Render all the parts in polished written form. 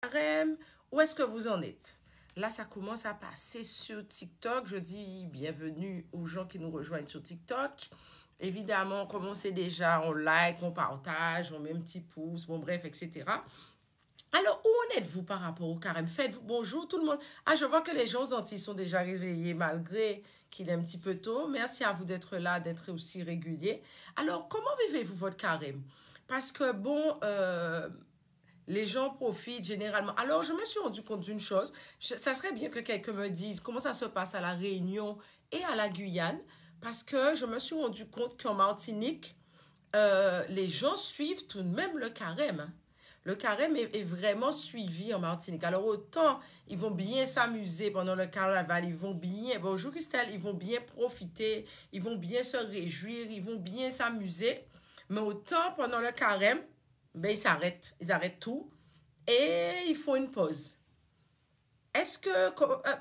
carême. Où est-ce que vous en êtes? Là, ça commence à passer sur TikTok. Je dis bienvenue aux gens qui nous rejoignent sur TikTok. Évidemment, comme on sait déjà, on like, on partage, on met un petit pouce, bon bref, etc. Alors, où en êtes-vous par rapport au carême? Faites-vous bonjour tout le monde. Ah, je vois que les gens aux Antilles sont déjà réveillés malgré qu'il est un petit peu tôt. Merci à vous d'être là, d'être aussi réguliers. Alors, comment vivez-vous votre carême? Parce que, bon, les gens profitent généralement. Alors, je me suis rendu compte d'une chose. Ça serait bien que quelqu'un me dise comment ça se passe à La Réunion et à la Guyane. Parce que je me suis rendu compte qu'en Martinique, les gens suivent tout de même le carême. Le carême est vraiment suivi en Martinique. Alors autant, ils vont bien s'amuser pendant le carnaval, ils vont bien, bonjour Christelle, ils vont bien profiter, ils vont bien se réjouir, ils vont bien s'amuser. Mais autant, pendant le carême, ben ils arrêtent tout et ils font une pause. Est-ce que,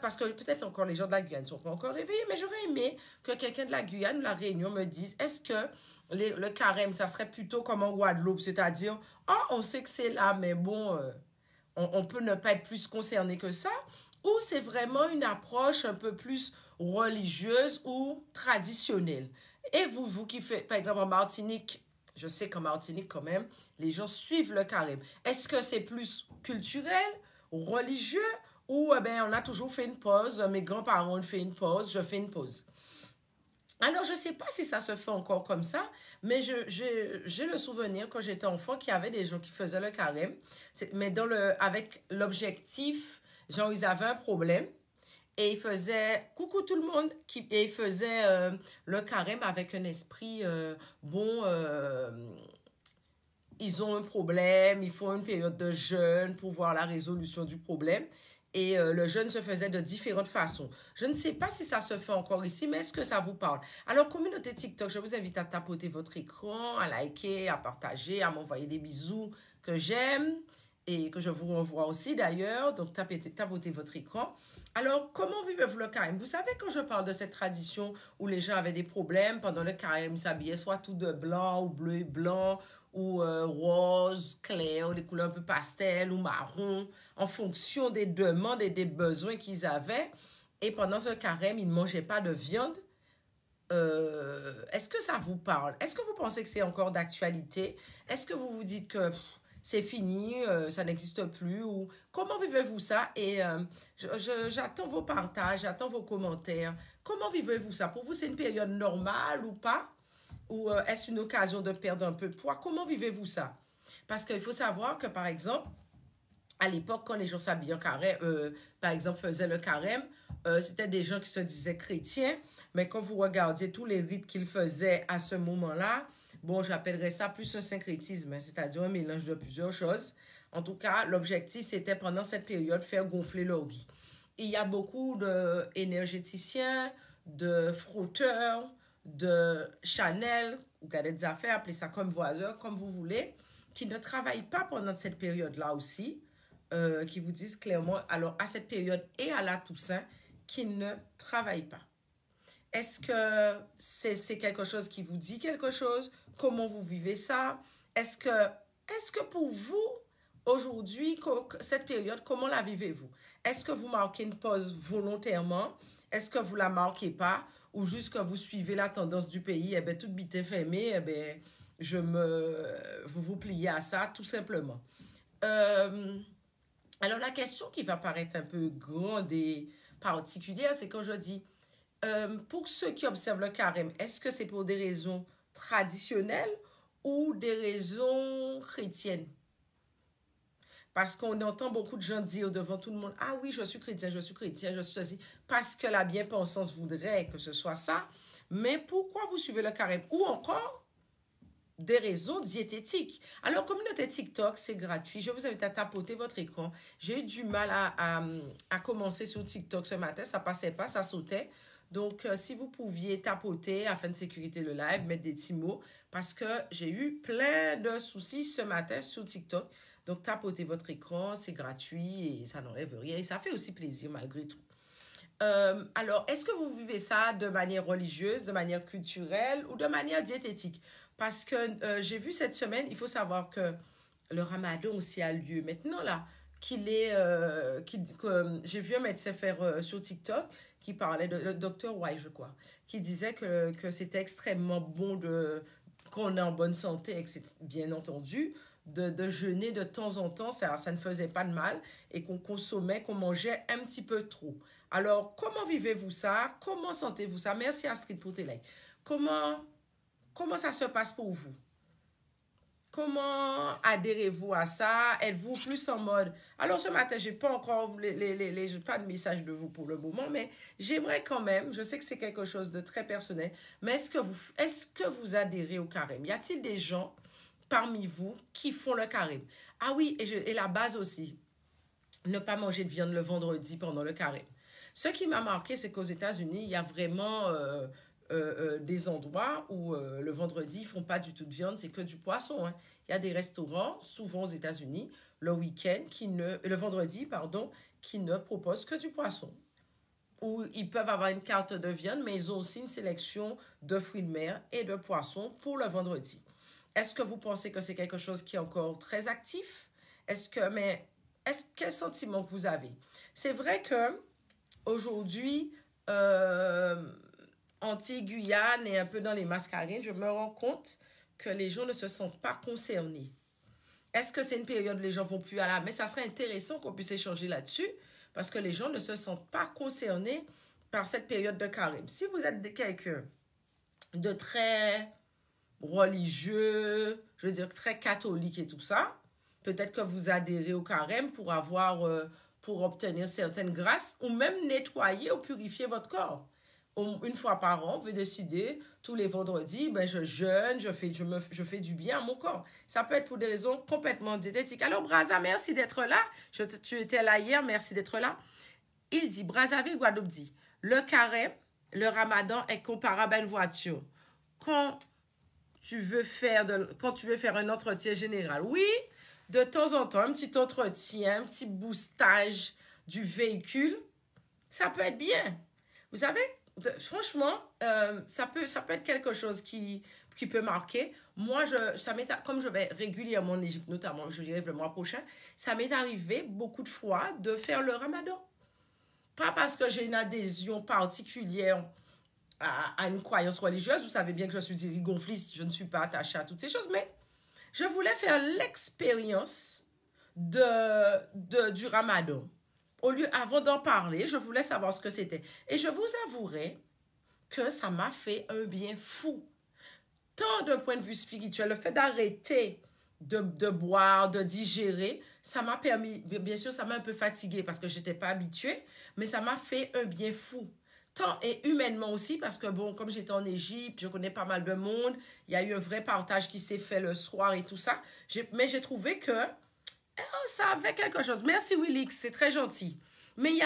parce que peut-être encore les gens de la Guyane ne sont pas encore réveillés, mais j'aurais aimé que quelqu'un de la Guyane ou de la Réunion me dise, est-ce que le carême, ça serait plutôt comme en Guadeloupe, c'est-à-dire, oh, on sait que c'est là, mais bon, on peut ne pas être plus concerné que ça, ou c'est vraiment une approche un peu plus religieuse ou traditionnelle. Et vous qui faites, par exemple, en Martinique, je sais qu'en Martinique, quand même, les gens suivent le carême. Est-ce que c'est plus culturel, religieux, ou eh ben, on a toujours fait une pause, mes grands-parents ont fait une pause, je fais une pause. Alors, je ne sais pas si ça se fait encore comme ça, mais j'ai le souvenir, quand j'étais enfant, qu'il y avait des gens qui faisaient le carême, mais avec l'objectif, genre, ils avaient un problème, et ils faisaient coucou tout le monde, et ils faisaient le carême avec un esprit bon. Ils ont un problème, il faut une période de jeûne pour voir la résolution du problème. Et le jeûne se faisait de différentes façons. Je ne sais pas si ça se fait encore ici, mais est-ce que ça vous parle? Alors, communauté TikTok, je vous invite à tapoter votre écran, à liker, à partager, à m'envoyer des bisous que j'aime et que je vous renvoie aussi d'ailleurs. Donc, tapotez votre écran. Alors, comment vivez-vous le carême? Vous savez, quand je parle de cette tradition où les gens avaient des problèmes pendant le carême, ils s'habillaient soit tout de blanc ou bleu et blanc ou rose, clair, les couleurs un peu pastel ou marron, en fonction des demandes et des besoins qu'ils avaient. Et pendant ce carême, ils ne mangeaient pas de viande. Est-ce que ça vous parle? Est-ce que vous pensez que c'est encore d'actualité? Est-ce que vous vous dites que c'est fini, ça n'existe plus? Ou comment vivez-vous ça? Et j'attends vos partages, j'attends vos commentaires. Comment vivez-vous ça? Pour vous, c'est une période normale ou pas? Ou est-ce une occasion de perdre un peu de poids? Comment vivez-vous ça? Parce qu'il faut savoir que, par exemple, à l'époque, quand les gens s'habillaient en carême, par exemple, faisaient le carême, c'était des gens qui se disaient chrétiens, mais quand vous regardiez tous les rites qu'ils faisaient à ce moment-là, bon, j'appellerais ça plus un syncrétisme, hein, c'est-à-dire un mélange de plusieurs choses. En tout cas, l'objectif, c'était pendant cette période, faire gonfler leur gui. Il y a beaucoup d'énergéticiens, de frotteurs, de Chanel, ou des affaires, appelez ça comme voileur, comme vous voulez, qui ne travaillent pas pendant cette période-là aussi, qui vous disent clairement, alors à cette période et à la Toussaint, qu'ils ne travaillent pas. Est-ce que c'est quelque chose qui vous dit quelque chose? Comment vous vivez ça? Est-ce que pour vous, aujourd'hui, cette période, comment la vivez-vous? Est-ce que vous marquez une pause volontairement? Est-ce que vous la marquez pas? Ou juste que vous suivez la tendance du pays? Eh bien, toute bite est fermée, eh bien, vous vous pliez à ça, tout simplement. Euh, alors, la question qui va paraître un peu grande et particulière, c'est quand je dis, pour ceux qui observent le carême, est-ce que c'est pour des raisons traditionnelles ou des raisons chrétiennes? Parce qu'on entend beaucoup de gens dire devant tout le monde, ah oui, je suis chrétien, je suis chrétien, je suis ceci, parce que la bien-pensance voudrait que ce soit ça. Mais pourquoi vous suivez le carême? Ou encore, des raisons diététiques. Alors, communauté TikTok, c'est gratuit. Je vous invite à tapoter votre écran. J'ai eu du mal à commencer sur TikTok ce matin. Ça passait pas, ça sautait. Donc, si vous pouviez tapoter afin de sécuriter le live, mettre des petits mots, parce que j'ai eu plein de soucis ce matin sur TikTok. Donc, tapotez votre écran, c'est gratuit et ça n'enlève rien. Et ça fait aussi plaisir malgré tout. Alors, est-ce que vous vivez ça de manière religieuse, de manière culturelle ou de manière diététique? Parce que j'ai vu cette semaine, il faut savoir que le ramadan aussi a lieu maintenant là. que j'ai vu un médecin faire sur TikTok qui parlait de le docteur White, je crois, qui disait que c'était extrêmement bon qu'on est en bonne santé, et que c'est bien entendu, de jeûner de temps en temps, ça ne faisait pas de mal et qu'on mangeait un petit peu trop. Alors, comment vivez-vous ça? Comment sentez-vous ça? Merci Astrid pour tes likes. Comment, comment ça se passe pour vous? Comment adhérez-vous à ça? Êtes-vous plus en mode... Alors ce matin, j'ai pas encore j'ai pas de message de vous pour le moment, mais j'aimerais quand même, je sais que c'est quelque chose de très personnel, mais est-ce que vous adhérez au carême? Y a-t-il des gens parmi vous qui font le carême? Ah oui, et la base aussi, ne pas manger de viande le vendredi pendant le carême. Ce qui m'a marqué, c'est qu'aux États-Unis, il y a vraiment des endroits où le vendredi, ils font pas du tout de viande, c'est que du poisson. Hein. Il y a des restaurants, souvent aux États-Unis, le vendredi, pardon, qui ne proposent que du poisson. Ou ils peuvent avoir une carte de viande, mais ils ont aussi une sélection de fruits de mer et de poissons pour le vendredi. Est-ce que vous pensez que c'est quelque chose qui est encore très actif? Quel sentiment que vous avez? C'est vrai que aujourd'hui, Antilles-Guyane et un peu dans les Mascarenes, je me rends compte que les gens ne se sentent pas concernés. Est-ce que c'est une période où les gens vont plus à la messe? Ça serait intéressant qu'on puisse échanger là-dessus parce que les gens ne se sentent pas concernés par cette période de carême. Si vous êtes quelqu'un de très religieux, je veux dire très catholique et tout ça, peut-être que vous adhérez au carême pour obtenir certaines grâces ou même nettoyer ou purifier votre corps. Une fois par an, vous décidez, tous les vendredis, ben je jeûne, je fais du bien à mon corps. Ça peut être pour des raisons complètement diététiques. Alors, Braza, merci d'être là. Tu étais là hier, merci d'être là. Il dit, Brazzaville, Guadeloupe dit, le carême, le ramadan est comparable à une voiture. Quand quand tu veux faire un entretien général, oui, de temps en temps, un petit entretien, un petit boostage du véhicule, ça peut être bien. Vous savez, franchement, ça peut être quelque chose qui peut marquer. Moi, comme je vais régulièrement en Égypte, notamment, je dirais le mois prochain, ça m'est arrivé beaucoup de fois de faire le ramadan. Pas parce que j'ai une adhésion particulière à une croyance religieuse. Vous savez bien que je suis gonfliste, je ne suis pas attachée à toutes ces choses, mais je voulais faire l'expérience du ramadan. Avant d'en parler, je voulais savoir ce que c'était. Et je vous avouerai que ça m'a fait un bien fou. Tant d'un point de vue spirituel, le fait d'arrêter de boire, de digérer, ça m'a permis, bien sûr, ça m'a un peu fatiguée parce que je n'étais pas habituée, mais ça m'a fait un bien fou. Tant et humainement aussi, parce que bon, comme j'étais en Égypte, je connais pas mal de monde, il y a eu un vrai partage qui s'est fait le soir et tout ça, mais j'ai trouvé que ça avait quelque chose. Merci Willix, c'est très gentil. Mais il y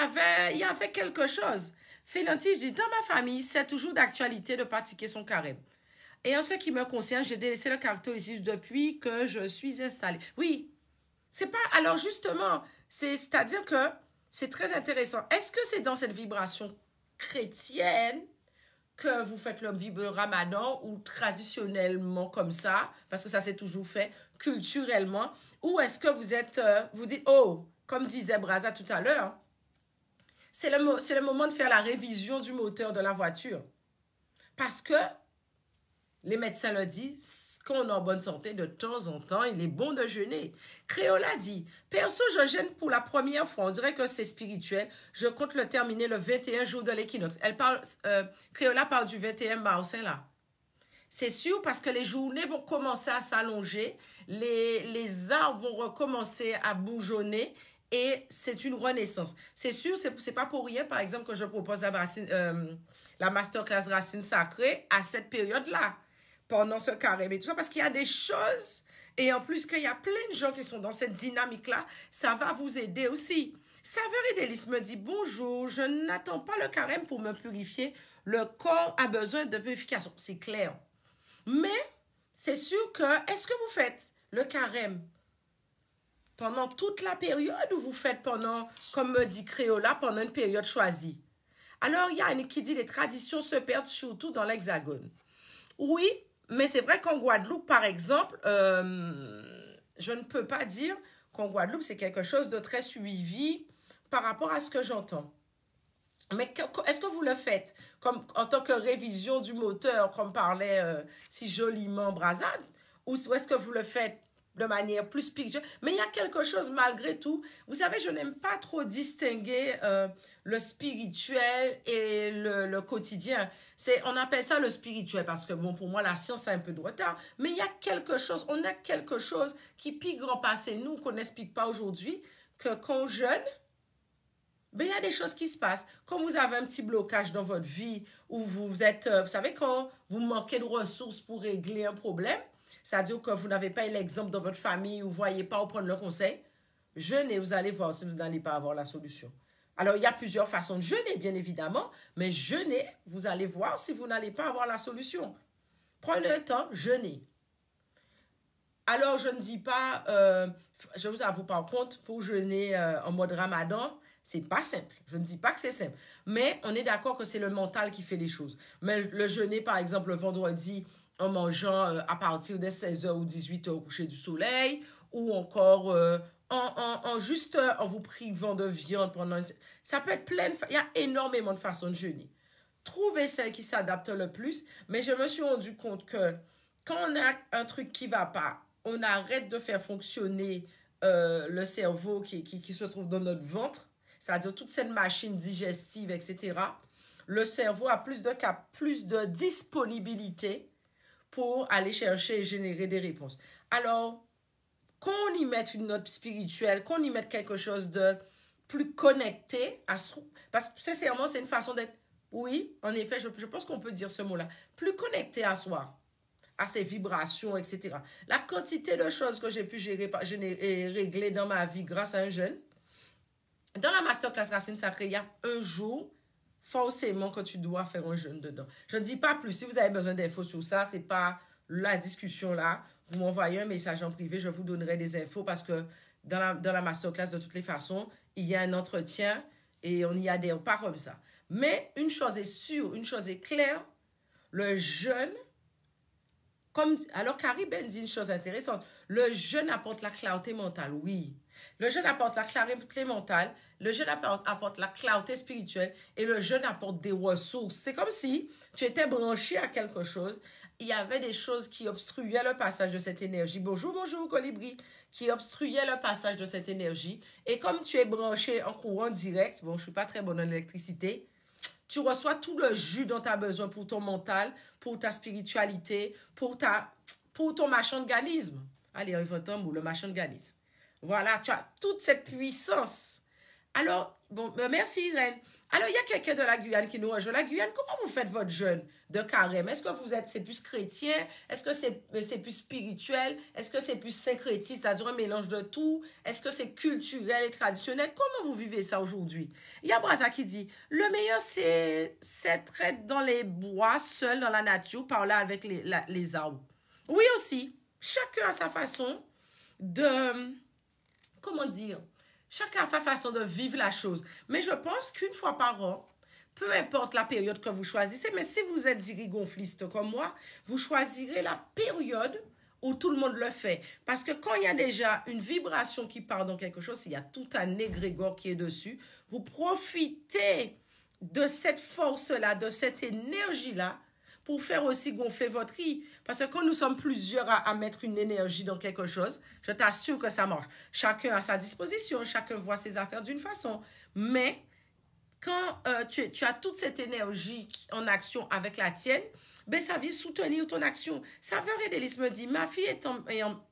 avait quelque chose. Félanti, je dis, dans ma famille, c'est toujours d'actualité de pratiquer son carême. Et en ce qui me concerne, j'ai délaissé le catholicisme depuis que je suis installée. Oui, c'est pas... Alors justement, c'est-à-dire que c'est très intéressant. Est-ce que c'est dans cette vibration chrétienne que vous faites le ramadan ou traditionnellement comme ça, parce que ça s'est toujours fait culturellement, ou est-ce que vous dites, oh, comme disait Braza tout à l'heure, c'est le moment de faire la révision du moteur de la voiture. Parce que les médecins le disent, quand on est en bonne santé, de temps en temps, il est bon de jeûner. Créola dit, perso, je jeûne pour la première fois. On dirait que c'est spirituel. Je compte le terminer le 21 jour de l'équinoxe. Créola parle du 21 mars, là. C'est sûr parce que les journées vont commencer à s'allonger, les arbres vont recommencer à bourgeonner et c'est une renaissance. C'est sûr, c'est pas pour rien, par exemple, que je propose la masterclass Racine Sacrée à cette période-là, pendant ce carême et tout ça, parce qu'il y a des choses, et en plus qu'il y a plein de gens qui sont dans cette dynamique-là, ça va vous aider aussi. Saveur et délice me dit, bonjour, je n'attends pas le carême pour me purifier, le corps a besoin de purification. C'est clair. Mais c'est sûr que, est-ce que vous faites le carême pendant toute la période ou vous faites pendant, comme me dit Créola, pendant une période choisie? Alors, il y a une qui dit les traditions se perdent surtout dans l'Hexagone. Oui, mais c'est vrai qu'en Guadeloupe, par exemple, je ne peux pas dire qu'en Guadeloupe, c'est quelque chose de très suivi par rapport à ce que j'entends. Mais est-ce que vous le faites comme, en tant que révision du moteur, comme parlait si joliment Brazade, ou est-ce que vous le faites de manière plus spirituelle? Mais il y a quelque chose malgré tout. Vous savez, je n'aime pas trop distinguer le spirituel et le quotidien. On appelle ça le spirituel parce que, bon, pour moi, la science a un peu de retard. Mais il y a quelque chose, on a quelque chose qui pique grand passé, nous, qu'on n'explique pas aujourd'hui, que quand jeune, ben, il y a des choses qui se passent. Quand vous avez un petit blocage dans votre vie, où vous êtes, vous savez, quand vous manquez de ressources pour régler un problème, c'est-à-dire que vous n'avez pas eu l'exemple dans votre famille, ou vous ne voyez pas ou prendre le conseil, jeûnez, vous allez voir si vous n'allez pas avoir la solution. Alors, il y a plusieurs façons de jeûner, bien évidemment, mais jeûnez, vous allez voir si vous n'allez pas avoir la solution. Prenez le temps, jeûnez. Alors, je ne dis pas, je vous avoue par contre, pour jeûner en mode ramadan, c'est pas simple. Je ne dis pas que c'est simple. Mais on est d'accord que c'est le mental qui fait les choses. Mais le jeûner, par exemple, le vendredi, en mangeant à partir des 16h ou 18h au coucher du soleil, ou encore en vous privant de viande pendant une... Ça peut être plein de... Il y a énormément de façons de jeûner. Trouvez celle qui s'adapte le plus. Mais je me suis rendu compte que quand on a un truc qui ne va pas, on arrête de faire fonctionner le cerveau qui se trouve dans notre ventre, c'est-à-dire toute cette machine digestive, etc. Le cerveau a plus de disponibilité pour aller chercher et générer des réponses. Alors, qu'on y mette une note spirituelle, qu'on y mette quelque chose de plus connecté à soi, parce que sincèrement, c'est une façon d'être, oui, en effet, je pense qu'on peut dire ce mot-là, plus connecté à soi, à ses vibrations, etc. La quantité de choses que j'ai pu régler dans ma vie grâce à un jeûne. Dans la masterclass Racine Sacrée, il y a un jour, forcément, que tu dois faire un jeûne dedans. Je ne dis pas plus. Si vous avez besoin d'infos sur ça, ce n'est pas la discussion là. Vous m'envoyez un message en privé, je vous donnerai des infos parce que dans la masterclass, de toutes les façons, il y a un entretien et on n'y adhère pas comme ça. Mais une chose est sûre, une chose est claire, le jeûne, alors Carrie Ben dit une chose intéressante, le jeûne apporte la clarté mentale, oui. Le jeûne apporte la clarté mentale, le jeûne apporte la clarté spirituelle et le jeûne apporte des ressources. C'est comme si tu étais branché à quelque chose. Il y avait des choses qui obstruaient le passage de cette énergie. Bonjour, bonjour, colibri, qui obstruaient le passage de cette énergie. Et comme tu es branché en courant direct, bon, je ne suis pas très bonne en électricité, tu reçois tout le jus dont tu as besoin pour ton mental, pour ta spiritualité, pour ton machanganisme. Allez, inventons un mot, le machanganisme. Voilà, tu as toute cette puissance. Alors, bon, merci Irène. Alors, il y a quelqu'un de la Guyane qui nous rejoint. La Guyane, comment vous faites votre jeûne de carême? Est-ce que c'est plus chrétien? Est-ce que c'est plus spirituel? Est-ce que c'est plus syncrétiste, c'est-à-dire un mélange de tout? Est-ce que c'est culturel et traditionnel? Comment vous vivez ça aujourd'hui? Il y a Braza qui dit, le meilleur, c'est être dans les bois, seul dans la nature, parler avec les arbres. Oui aussi, chacun a sa façon de... Comment dire? Chacun a sa façon de vivre la chose. Mais je pense qu'une fois par an, peu importe la période que vous choisissez, mais si vous êtes gonfliste comme moi, vous choisirez la période où tout le monde le fait. Parce que quand il y a déjà une vibration qui part dans quelque chose, il y a tout un égrégore qui est dessus, vous profitez de cette force-là, de cette énergie-là, pour faire aussi gonfler votre riz. Parce que quand nous sommes plusieurs à mettre une énergie dans quelque chose, je t'assure que ça marche. Chacun a sa disposition, chacun voit ses affaires d'une façon. Mais quand tu as toute cette énergie en action avec la tienne, ben ça vient soutenir ton action. Saveur et délice me dit, ma fille est en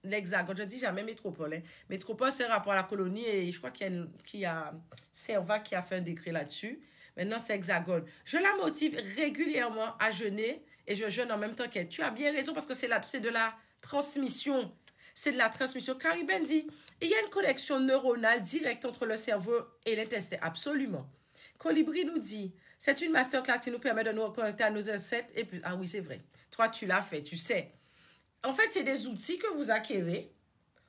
l'Hexagone, je dis jamais métropole. Hein. Métropole, c'est rapport à la colonie et je crois qu'il y a Serva qui a fait un décret là-dessus. Maintenant, c'est Hexagone. Je la motive régulièrement à jeûner et je jeûne en même temps qu'elle. Tu as bien raison parce que c'est de la transmission. C'est de la transmission. Carrie Ben dit, il y a une connexion neuronale directe entre le cerveau et l'intestin. Absolument. Colibri nous dit, c'est une masterclass qui nous permet de nous reconnecter à nos ancêtres. Et puis, ah oui, c'est vrai. Toi, tu l'as fait, tu sais. En fait, c'est des outils que vous acquérez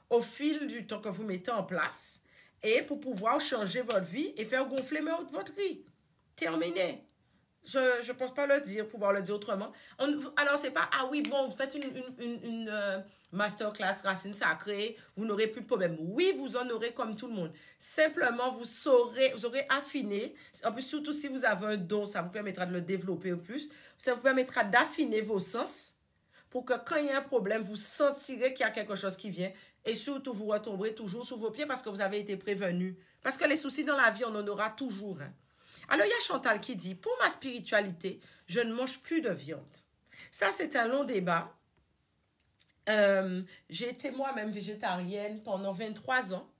au fil du temps que vous mettez en place et pour pouvoir changer votre vie et faire gonfler votre riz. Terminé. Je ne pense pas le dire, pouvoir le dire autrement. Alors, c'est pas, ah oui, bon, vous faites masterclass racine sacrée, vous n'aurez plus de problème. Oui, vous en aurez comme tout le monde. Simplement, vous aurez affiné. En plus, surtout si vous avez un don, ça vous permettra de le développer au plus. Ça vous permettra d'affiner vos sens pour que quand il y a un problème, vous sentirez qu'il y a quelque chose qui vient et surtout, vous retomberez toujours sur vos pieds parce que vous avez été prévenu. Parce que les soucis dans la vie, on en aura toujours. Hein. Alors, il y a Chantal qui dit, pour ma spiritualité, je ne mange plus de viande. Ça, c'est un long débat. J'ai été moi-même végétarienne pendant 23 ans,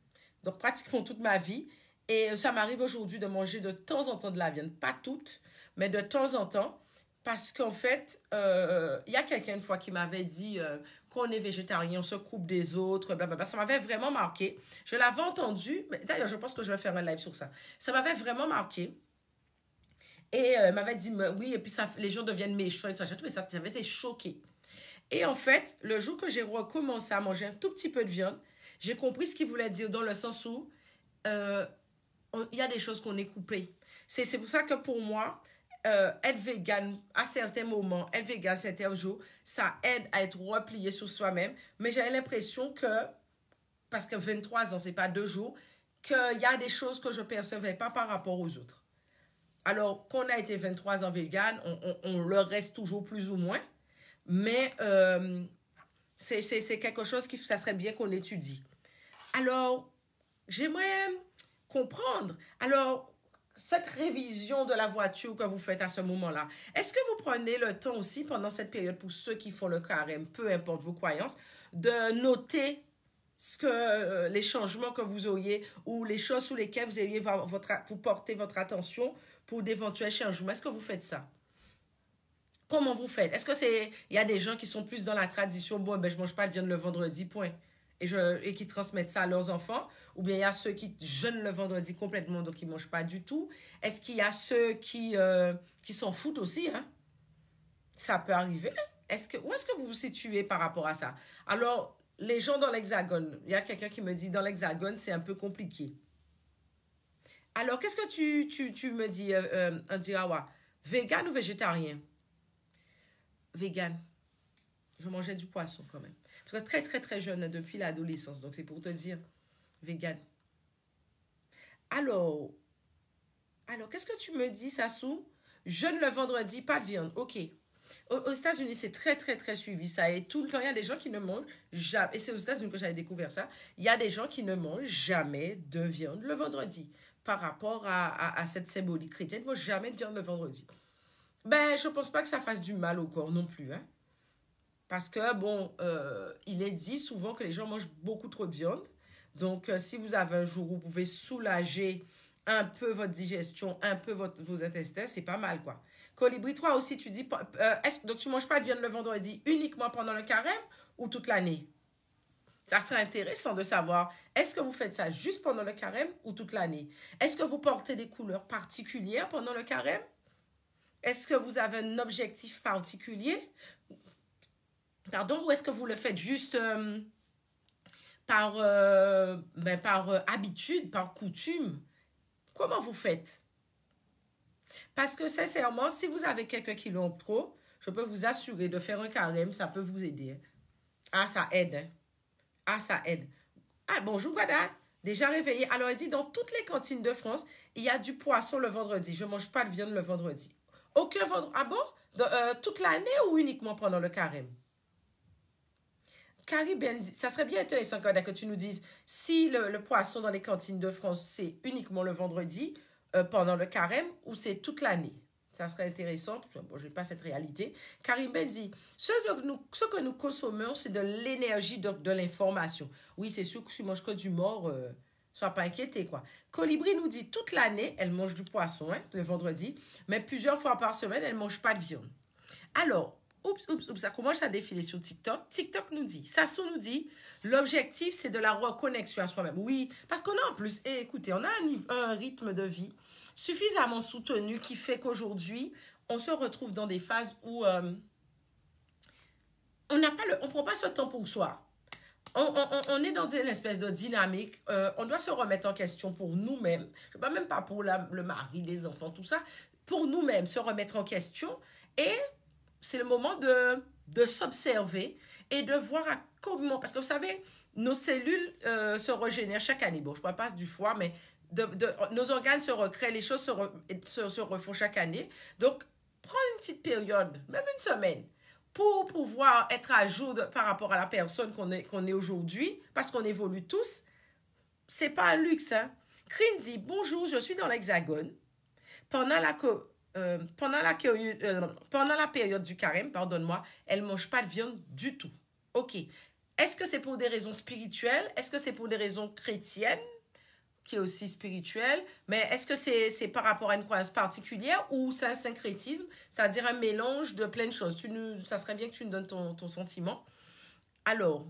donc pratiquement toute ma vie. Et ça m'arrive aujourd'hui de manger de temps en temps de la viande. Pas toute, mais de temps en temps. Parce qu'en fait, il y a quelqu'un une fois qui m'avait dit qu'on est végétarien, on se coupe des autres, blablabla. Ça m'avait vraiment marqué. Je l'avais entendu. D'ailleurs, je pense que je vais faire un live sur ça. Ça m'avait vraiment marqué. Et m'avait dit, oui, et puis ça, les gens deviennent méchants et tout ça. J'ai trouvé ça, j'avais été choquée. Et en fait, le jour que j'ai recommencé à manger un tout petit peu de viande, j'ai compris ce qu'il voulait dire dans le sens où il y a des choses qu'on est coupées. C'est pour ça que pour moi, être vegan à certains moments, être vegan certains jours, ça aide à être replié sur soi-même. Mais j'avais l'impression que, parce que 23 ans, c'est pas 2 jours, qu'il y a des choses que je ne percevais pas par rapport aux autres. Alors, qu'on a été 23 ans vegan, on le reste toujours plus ou moins. Mais c'est quelque chose qui, ça serait bien qu'on étudie. Alors, j'aimerais comprendre. Alors, cette révision de la voiture que vous faites à ce moment-là, est-ce que vous prenez le temps aussi pendant cette période pour ceux qui font le carême, peu importe vos croyances, de noter les changements que vous auriez ou les choses sur lesquelles vous auriez vous porter votre attention pour d'éventuels changements? Est-ce que vous faites ça? Comment vous faites? Est-ce que il y a des gens qui sont plus dans la tradition, bon, ben, je mange pas de viande le vendredi, point. Et qui transmettent ça à leurs enfants? Ou bien il y a ceux qui jeûnent le vendredi complètement, donc ils ne mangent pas du tout? Est-ce qu'il y a ceux qui s'en foutent aussi, hein? Ça peut arriver. Où est-ce que vous vous situez par rapport à ça? Alors, les gens dans l'Hexagone, il y a quelqu'un qui me dit, dans l'Hexagone, c'est un peu compliqué. Alors, qu'est-ce que tu me dis, Indirawa? Vegan ou végétarien? Vegan. Je mangeais du poisson quand même. Parce que très, très, très jeune, depuis l'adolescence. Donc, c'est pour te dire, vegan. Alors, qu'est-ce que tu me dis, Sassou? Jeûne le vendredi, pas de viande. OK. Aux États-Unis, c'est très, très, très suivi. Ça. Et tout le temps, il y a des gens qui ne mangent jamais. Et c'est aux États-Unis que j'avais découvert ça. Il y a des gens qui ne mangent jamais de viande le vendredi. Par rapport à cette symbolique chrétienne, moi, jamais de viande le vendredi. Ben, je ne pense pas que ça fasse du mal au corps non plus. Hein. Parce que, bon, il est dit souvent que les gens mangent beaucoup trop de viande. Donc, si vous avez un jour où vous pouvez soulager un peu votre digestion, un peu vos intestins, c'est pas mal, quoi. Colibri, toi aussi, tu dis, donc tu ne manges pas de viande le vendredi uniquement pendant le carême ou toute l'année? Ça serait intéressant de savoir, est-ce que vous faites ça juste pendant le carême ou toute l'année? Est-ce que vous portez des couleurs particulières pendant le carême? Est-ce que vous avez un objectif particulier? Pardon, ou est-ce que vous le faites juste par habitude, par coutume? Comment vous faites? Parce que sincèrement, si vous avez quelques kilos en trop, je peux vous assurer de faire un carême, ça peut vous aider. Ah, ça aide. Ah, ça aide. Ah, bonjour, Gadat. Déjà réveillé. Alors, il dit, dans toutes les cantines de France, il y a du poisson le vendredi. Je ne mange pas de viande le vendredi. Aucun vendredi. Ah bon? Toute l'année ou uniquement pendant le carême? Carrie Bendy, ça serait bien intéressant que tu nous dises si le poisson dans les cantines de France, c'est uniquement le vendredi pendant le carême ou c'est toute l'année. Ça serait intéressant, parce que bon, je n'ai pas cette réalité. Karim dit, ce que nous consommons, c'est de l'énergie de l'information. Oui, c'est sûr que si tu manges que du mort, sois pas inquiété, quoi. Colibri nous dit, toute l'année, elle mange du poisson, hein, le vendredi, mais plusieurs fois par semaine, elle ne mange pas de viande. Alors, ça commence à défiler sur TikTok. TikTok nous dit, Sassou nous dit, l'objectif, c'est de la reconnexion à soi-même. Oui, parce qu'on a en plus, écoutez, on a un rythme de vie suffisamment soutenu qui fait qu'aujourd'hui, on se retrouve dans des phases où on ne prend pas ce temps pour soi. On est dans une espèce de dynamique. On doit se remettre en question pour nous-mêmes. Même pas pour le mari, les enfants, tout ça. pour nous-mêmes se remettre en question et c'est le moment de s'observer et de voir à comment, parce que vous savez, nos cellules se régénèrent chaque année. Bon, je ne parle pas du foie, mais nos organes se recréent, les choses se refont chaque année. Donc, prendre une petite période, même une semaine, pour pouvoir être à jour par rapport à la personne qu'on est aujourd'hui, parce qu'on évolue tous, c'est pas un luxe. Hein? Crin dit, bonjour, je suis dans l'Hexagone. Pendant la période du carême, pardonne-moi, elle ne mange pas de viande du tout. OK. Est-ce que c'est pour des raisons spirituelles? Est-ce que c'est pour des raisons chrétiennes, qui est aussi spirituelle? Mais est-ce que c'est par rapport à une croyance particulière ou c'est un syncrétisme, c'est-à-dire un mélange de plein de choses? Ça serait bien que tu nous donnes ton sentiment. Alors,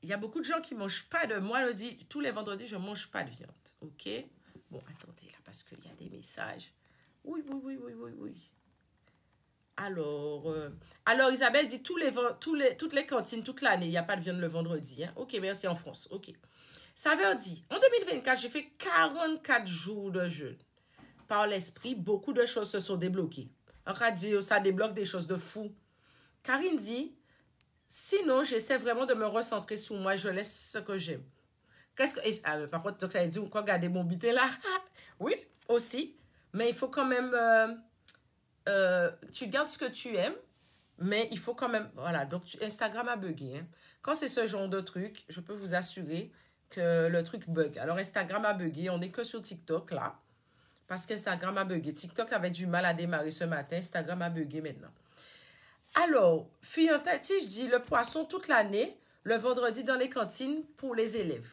il y a beaucoup de gens qui ne mangent pas de... Moi, le dit, tous les vendredis, je ne mange pas de viande. OK? Bon, attendez là, parce qu'il y a des messages. Oui. Alors Isabelle dit toutes les cantines, toute l'année, il n'y a pas de viande le vendredi. Hein? OK, merci en France. OK. Saveur dit, en 2024, j'ai fait 44 jours de jeûne. Par l'esprit, beaucoup de choses se sont débloquées. En radio, ça débloque des choses de fou. Karine dit, sinon, j'essaie vraiment de me recentrer sur moi, je laisse ce que j'aime. Par contre, ça veut dire quoi, garder mon bité là? Oui, aussi. Mais il faut quand même... tu gardes ce que tu aimes, mais il faut quand même... Voilà, donc Instagram a bugué. Hein. Quand c'est ce genre de truc, je peux vous assurer que le truc bug. Alors, Instagram a bugué. On n'est que sur TikTok, là. Parce qu'Instagram a bugué. TikTok avait du mal à démarrer ce matin. Instagram a bugué maintenant. Alors, Fiantati, je dis le poisson toute l'année, le vendredi dans les cantines pour les élèves.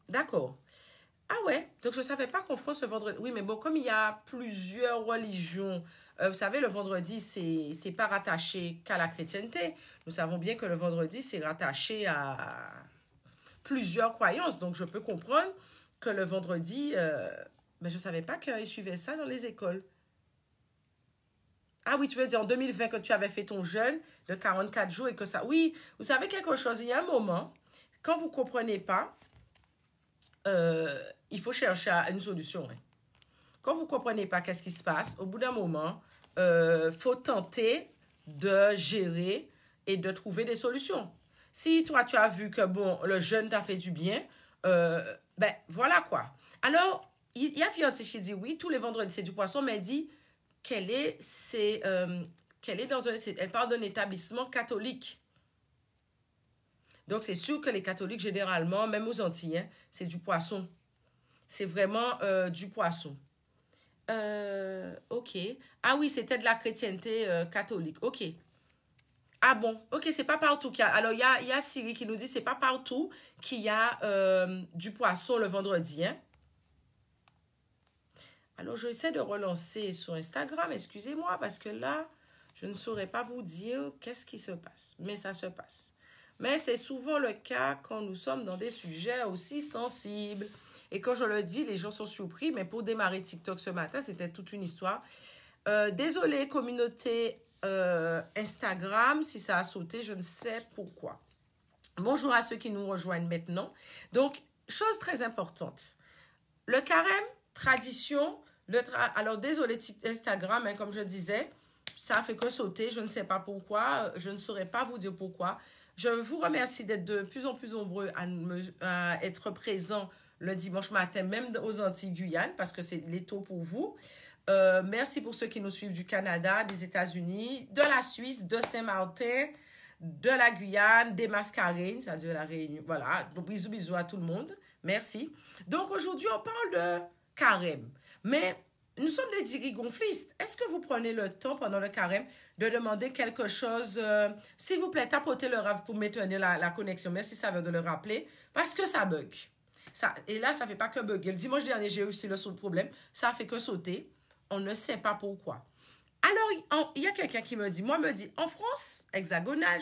D'accord. Ah ouais, donc je ne savais pas qu'en France, le vendredi... Oui, mais bon, comme il y a plusieurs religions, vous savez, le vendredi, c'est pas rattaché qu'à la chrétienté. Nous savons bien que le vendredi, c'est rattaché à plusieurs croyances. Donc, je peux comprendre que le vendredi... mais je ne savais pas qu'ils suivaient ça dans les écoles. Ah oui, tu veux dire en 2020 que tu avais fait ton jeûne de 44 jours et que ça... Oui, vous savez quelque chose, il y a un moment, quand vous ne comprenez pas, il faut chercher une solution. Hein. Quand vous ne comprenez pas qu'est-ce qui se passe, au bout d'un moment, faut tenter de gérer et de trouver des solutions. Si toi, tu as vu que bon, le jeûne t'a fait du bien, ben voilà quoi. Alors, il y a Fiantiche qui dit oui, tous les vendredis, c'est du poisson, mais elle dit elle parle d'un établissement catholique. Donc, c'est sûr que les catholiques, généralement, même aux Antilles, hein, c'est du poisson. C'est vraiment du poisson. OK. Ah oui, c'était de la chrétienté catholique. OK. Ah bon, OK, c'est pas partout qu'il y a... Alors, il y a Siri qui nous dit c'est pas partout qu'il y a du poisson le vendredi. Hein? Alors, j'essaie de relancer sur Instagram, excusez-moi, parce que là, je ne saurais pas vous dire qu'est-ce qui se passe. Mais ça se passe. Mais c'est souvent le cas quand nous sommes dans des sujets aussi sensibles. Et quand je le dis, les gens sont surpris. Mais pour démarrer TikTok ce matin, c'était toute une histoire. Désolée, communauté Instagram, si ça a sauté, je ne sais pourquoi. Bonjour à ceux qui nous rejoignent maintenant. Donc, chose très importante. Le carême, tradition. Alors, désolé Instagram, hein, comme je disais, ça fait que sauter. Je ne sais pas pourquoi. Je ne saurais pas vous dire pourquoi. Je vous remercie d'être de plus en plus nombreux à être présents le dimanche matin, même aux Antilles Guyane, parce que c'est les taux pour vous. Merci pour ceux qui nous suivent du Canada, des États-Unis, de la Suisse, de Saint-Martin, de la Guyane, des Mascarenes, c'est-à-dire la Réunion. Voilà, donc bisous, bisous à tout le monde. Merci. Donc aujourd'hui, on parle de carême. Mais nous sommes des dirigonflistes. Est-ce que vous prenez le temps pendant le carême de demander quelque chose? S'il vous plaît, tapotez le rave pour maintenir la connexion. Merci, ça veut de le rappeler. Parce que ça bug. Et là, ça ne fait pas que bugger. Le dimanche dernier, j'ai eu aussi le problème. Ça a fait que sauter. On ne sait pas pourquoi. Alors, il y a quelqu'un qui me dit, en France, hexagonale,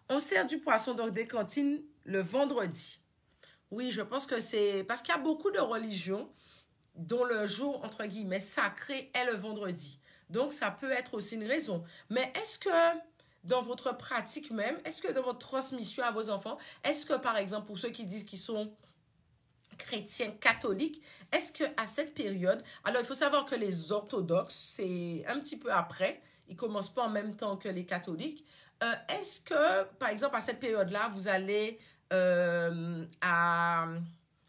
on sert du poisson dans des cantines le vendredi. Oui, je pense que c'est parce qu'il y a beaucoup de religions dont le jour, entre guillemets, sacré est le vendredi. Donc, ça peut être aussi une raison. Mais est-ce que dans votre pratique même, est-ce que dans votre transmission à vos enfants, est-ce que, par exemple, pour ceux qui disent qu'ils sont chrétiens catholiques, est-ce qu'à cette période, alors il faut savoir que les orthodoxes, c'est un petit peu après, ils ne commencent pas en même temps que les catholiques, est-ce que, par exemple, à cette période-là, vous allez à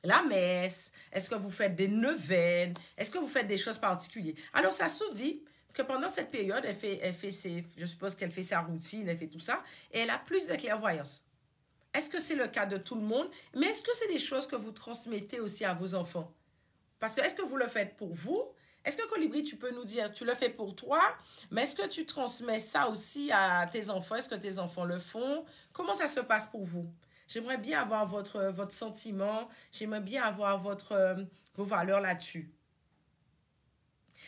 la messe? Est-ce que vous faites des neuvaines? Est-ce que vous faites des choses particulières? Alors, ça se dit que pendant cette période, je suppose qu'elle fait sa routine, elle fait tout ça, et elle a plus de clairvoyance. Est-ce que c'est le cas de tout le monde? Mais est-ce que c'est des choses que vous transmettez aussi à vos enfants? Parce que est-ce que vous le faites pour vous? Est-ce que Colibri, tu peux nous dire, tu le fais pour toi, mais est-ce que tu transmets ça aussi à tes enfants? Est-ce que tes enfants le font? Comment ça se passe pour vous? J'aimerais bien avoir votre sentiment, j'aimerais bien avoir vos valeurs là-dessus.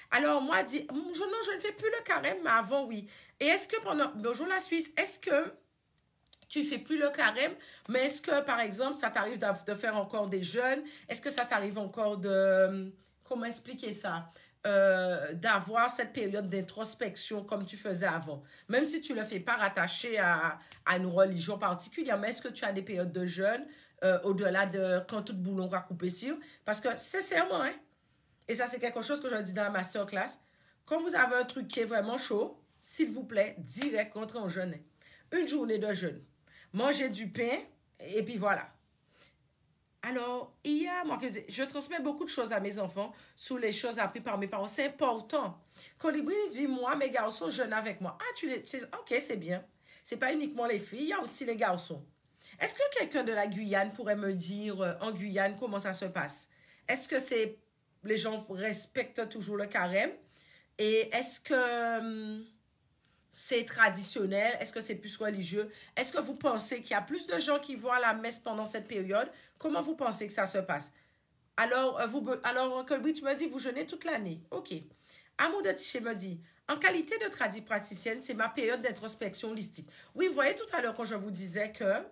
Alors, moi, non, je ne fais plus le carême, mais avant, oui. Et est-ce que bonjour la Suisse, est-ce que tu fais plus le carême, mais est-ce que, par exemple, ça t'arrive de faire encore des jeûnes? Est-ce que ça t'arrive encore comment expliquer ça? D'avoir cette période d'introspection comme tu faisais avant. Même si tu ne le fais pas rattaché à une religion particulière, mais est-ce que tu as des périodes de jeûne au-delà de quand tout boulon va couper sur? Parce que, sincèrement, hein, et ça, c'est quelque chose que je dis dans la masterclass, quand vous avez un truc qui est vraiment chaud, s'il vous plaît, direct, rentrez en jeûne. Une journée de jeûne. Manger du pain, et puis voilà. Alors, moi, je transmets beaucoup de choses à mes enfants sous les choses apprises par mes parents. C'est important. Colibri dit, moi, mes garçons jeûnent avec moi. Ah, ok, c'est bien. C'est pas uniquement les filles, il y a aussi les garçons. Est-ce que quelqu'un de la Guyane pourrait me dire, en Guyane, comment ça se passe? Est-ce que les gens respectent toujours le carême? Et est-ce que c'est traditionnel? Est-ce que c'est plus religieux? Est-ce que vous pensez qu'il y a plus de gens qui vont à la messe pendant cette période? Comment vous pensez que ça se passe? Alors, Colby, tu me dis, vous jeûnez toute l'année. OK. Amour de Tiché me dit, en qualité de praticienne, c'est ma période d'introspection holistique. Oui, vous voyez tout à l'heure quand je vous disais que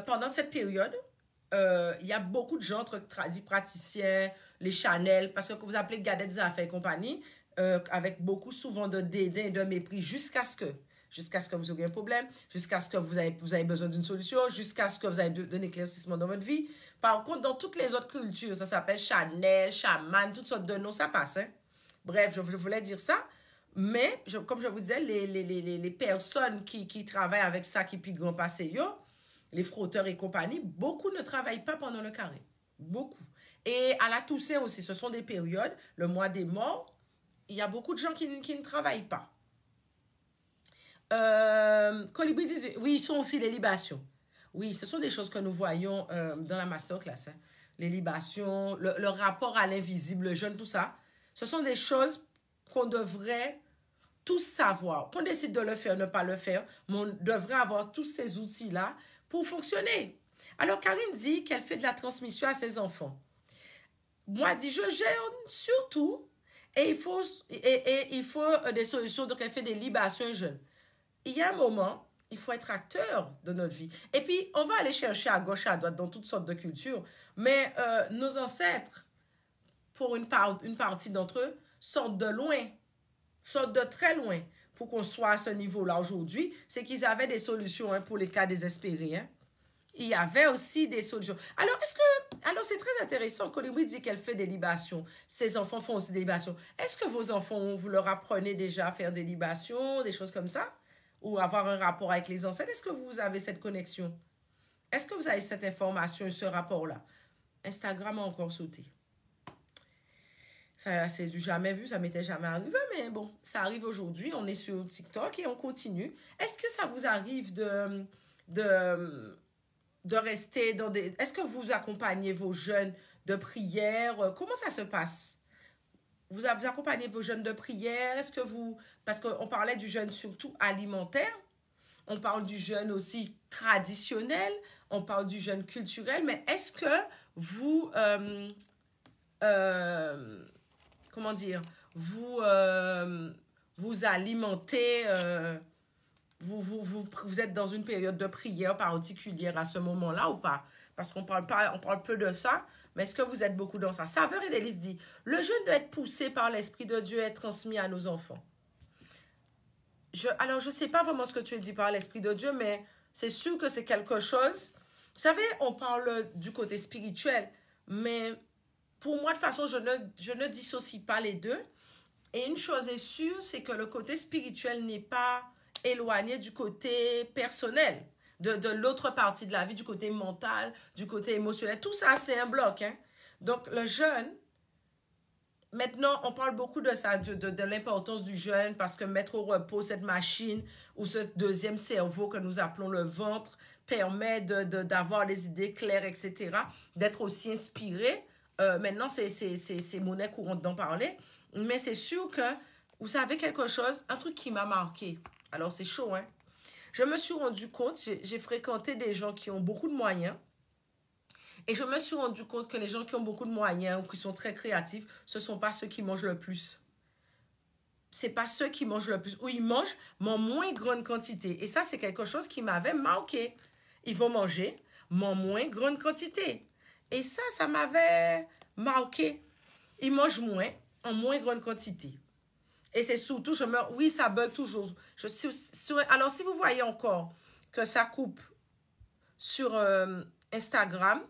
pendant cette période, il y a beaucoup de gens entre praticiens, les Chanel, parce que vous appelez Gadette Zaffaires et compagnie, avec beaucoup souvent de dédain et de mépris jusqu'à ce que vous ayez un problème, jusqu'à ce que vous avez besoin d'une solution, jusqu'à ce que vous avez un éclaircissement dans votre vie. Par contre, dans toutes les autres cultures, ça s'appelle Chanel, chaman, toutes sortes de noms, ça passe. Hein? Bref, je voulais dire ça. Mais, comme je vous disais, les personnes qui travaillent avec ça, qui puis grand passé, les frotteurs et compagnie, beaucoup ne travaillent pas pendant le carême. Beaucoup. Et à la Toussaint aussi, ce sont des périodes, le mois des morts, il y a beaucoup de gens qui ne travaillent pas. Colibri dit, oui, ils sont aussi les libations. Oui, ce sont des choses que nous voyons dans la masterclass. Hein. Les libations, le rapport à l'invisible, le jeûne, tout ça. Ce sont des choses qu'on devrait tous savoir. Qu'on décide de le faire, ne pas le faire, mais on devrait avoir tous ces outils-là pour fonctionner. Alors, Karine dit qu'elle fait de la transmission à ses enfants. Moi, dit, je jeûne surtout et il faut des solutions. Donc, elle fait des libations et jeûnes. Il y a un moment, il faut être acteur de notre vie. Et puis, on va aller chercher à gauche, à droite, dans toutes sortes de cultures. Mais nos ancêtres, pour une partie d'entre eux, sortent de loin, sortent de très loin pour qu'on soit à ce niveau-là aujourd'hui. C'est qu'ils avaient des solutions pour les cas désespérés. Hein. Il y avait aussi des solutions. Alors, c'est très intéressant. Colibri dit qu'elle fait des libations. Ses enfants font aussi des libations. Est-ce que vos enfants, vous leur apprenez déjà à faire des libations, des choses comme ça? Ou avoir un rapport avec les ancêtres? Est-ce que vous avez cette connexion? Est-ce que vous avez cette information et ce rapport-là? Instagram a encore sauté. Ça, c'est du jamais vu, ça m'était jamais arrivé, mais bon, ça arrive aujourd'hui. On est sur TikTok et on continue. Est-ce que ça vous arrive de rester dans des... Est-ce que vous accompagnez vos jeunes de prière? Comment ça se passe? Vous accompagnez vos jeûnes de prière? Est-ce que vous... Parce qu'on parlait du jeûne surtout alimentaire. On parle du jeûne aussi traditionnel. On parle du jeûne culturel. Mais est-ce que vous... comment dire? Vous alimentez... Vous êtes dans une période de prière particulière à ce moment-là ou pas? Parce qu'on parle peu de ça, mais est-ce que vous êtes beaucoup dans ça? Saveur et Délice dit, le jeûne doit être poussé par l'Esprit de Dieu et être transmis à nos enfants. Alors, je ne sais pas vraiment ce que tu as dit par l'Esprit de Dieu, mais c'est sûr que c'est quelque chose... Vous savez, on parle du côté spirituel, Mais pour moi, de toute façon, je ne dissocie pas les deux. Et une chose est sûre, c'est que le côté spirituel n'est pas éloigné du côté personnel, de l'autre partie de la vie, du côté mental, du côté émotionnel. Tout ça, c'est un bloc. Hein? Donc, le jeûne, maintenant, on parle beaucoup de ça, de l'importance du jeûne, parce que mettre au repos cette machine ou ce deuxième cerveau que nous appelons le ventre permet d'avoir les idées claires, etc., d'être aussi inspiré. Maintenant, c'est monnaie courante d'en parler. Mais c'est sûr que, vous savez quelque chose, un truc qui m'a marqué. Alors, c'est chaud, hein? Je me suis rendu compte, j'ai fréquenté des gens qui ont beaucoup de moyens. Et je me suis rendu compte que les gens qui ont beaucoup de moyens ou qui sont très créatifs, ce ne sont pas ceux qui mangent le plus. Ce n'est pas ceux qui mangent le plus. Ou ils mangent, mais en moins grande quantité. Et ça, c'est quelque chose qui m'avait marqué. Ils vont manger, mais en moins grande quantité. Et ça m'avait marqué. Ils mangent moins, en moins grande quantité. Et c'est surtout, oui, ça bug toujours. Alors, si vous voyez encore que ça coupe sur Instagram,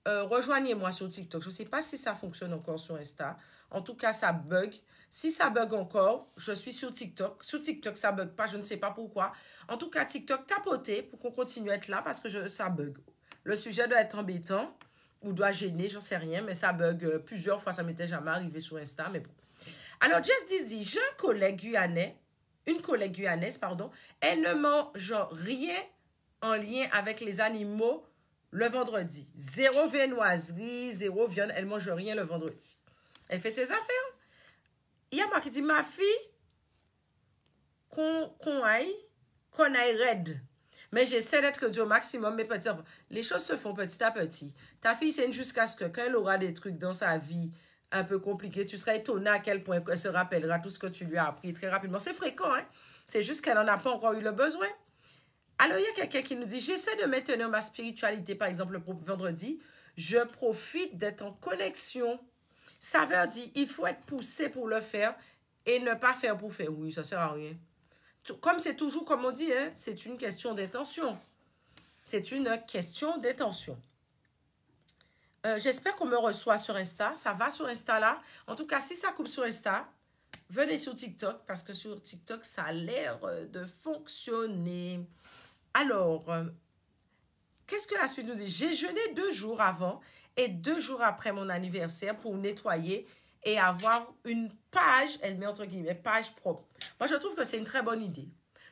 rejoignez-moi sur TikTok. Je ne sais pas si ça fonctionne encore sur Insta. En tout cas, ça bug. Si ça bug encore, je suis sur TikTok. Sur TikTok, ça bug pas. Je ne sais pas pourquoi. En tout cas, TikTok, tapotez pour qu'on continue à être là parce que ça bug. Le sujet doit être embêtant ou doit gêner, j'en sais rien, mais ça bug plusieurs fois. Ça m'était jamais arrivé sur Insta, mais bon. Alors, Jess dit, j'ai un collègue guyanais, une collègue guyanaise, pardon, elle ne mange rien en lien avec les animaux le vendredi. Zéro viennoiserie, zéro viande, elle mange rien le vendredi. Elle fait ses affaires. Il y a moi qui dit, ma fille, qu'on aille raide. Mais j'essaie d'être du au maximum, mais petit, les choses se font petit à petit. Ta fille, c'est jusqu'à ce que quand elle aura des trucs dans sa vie un peu compliqués, tu seras étonné à quel point elle se rappellera tout ce que tu lui as appris très rapidement. C'est fréquent, hein? C'est juste qu'elle n'en a pas encore eu le besoin. Alors, il y a quelqu'un qui nous dit, j'essaie de maintenir ma spiritualité, par exemple, le vendredi. Je profite d'être en connexion. Ça veut dire, il faut être poussé pour le faire et ne pas faire pour faire. Oui, ça ne sert à rien. Comme c'est toujours, comme on dit, hein, c'est une question d'intention. C'est une question d'intention. J'espère qu'on me reçoit sur Insta. Ça va sur Insta là. En tout cas, si ça coupe sur Insta, venez sur TikTok parce que sur TikTok, ça a l'air de fonctionner. Alors, qu'est-ce que la suite nous dit? J'ai jeûné 2 jours avant et 2 jours après mon anniversaire pour nettoyer et avoir une page, elle met entre guillemets, page propre. Moi, je trouve que c'est une très bonne idée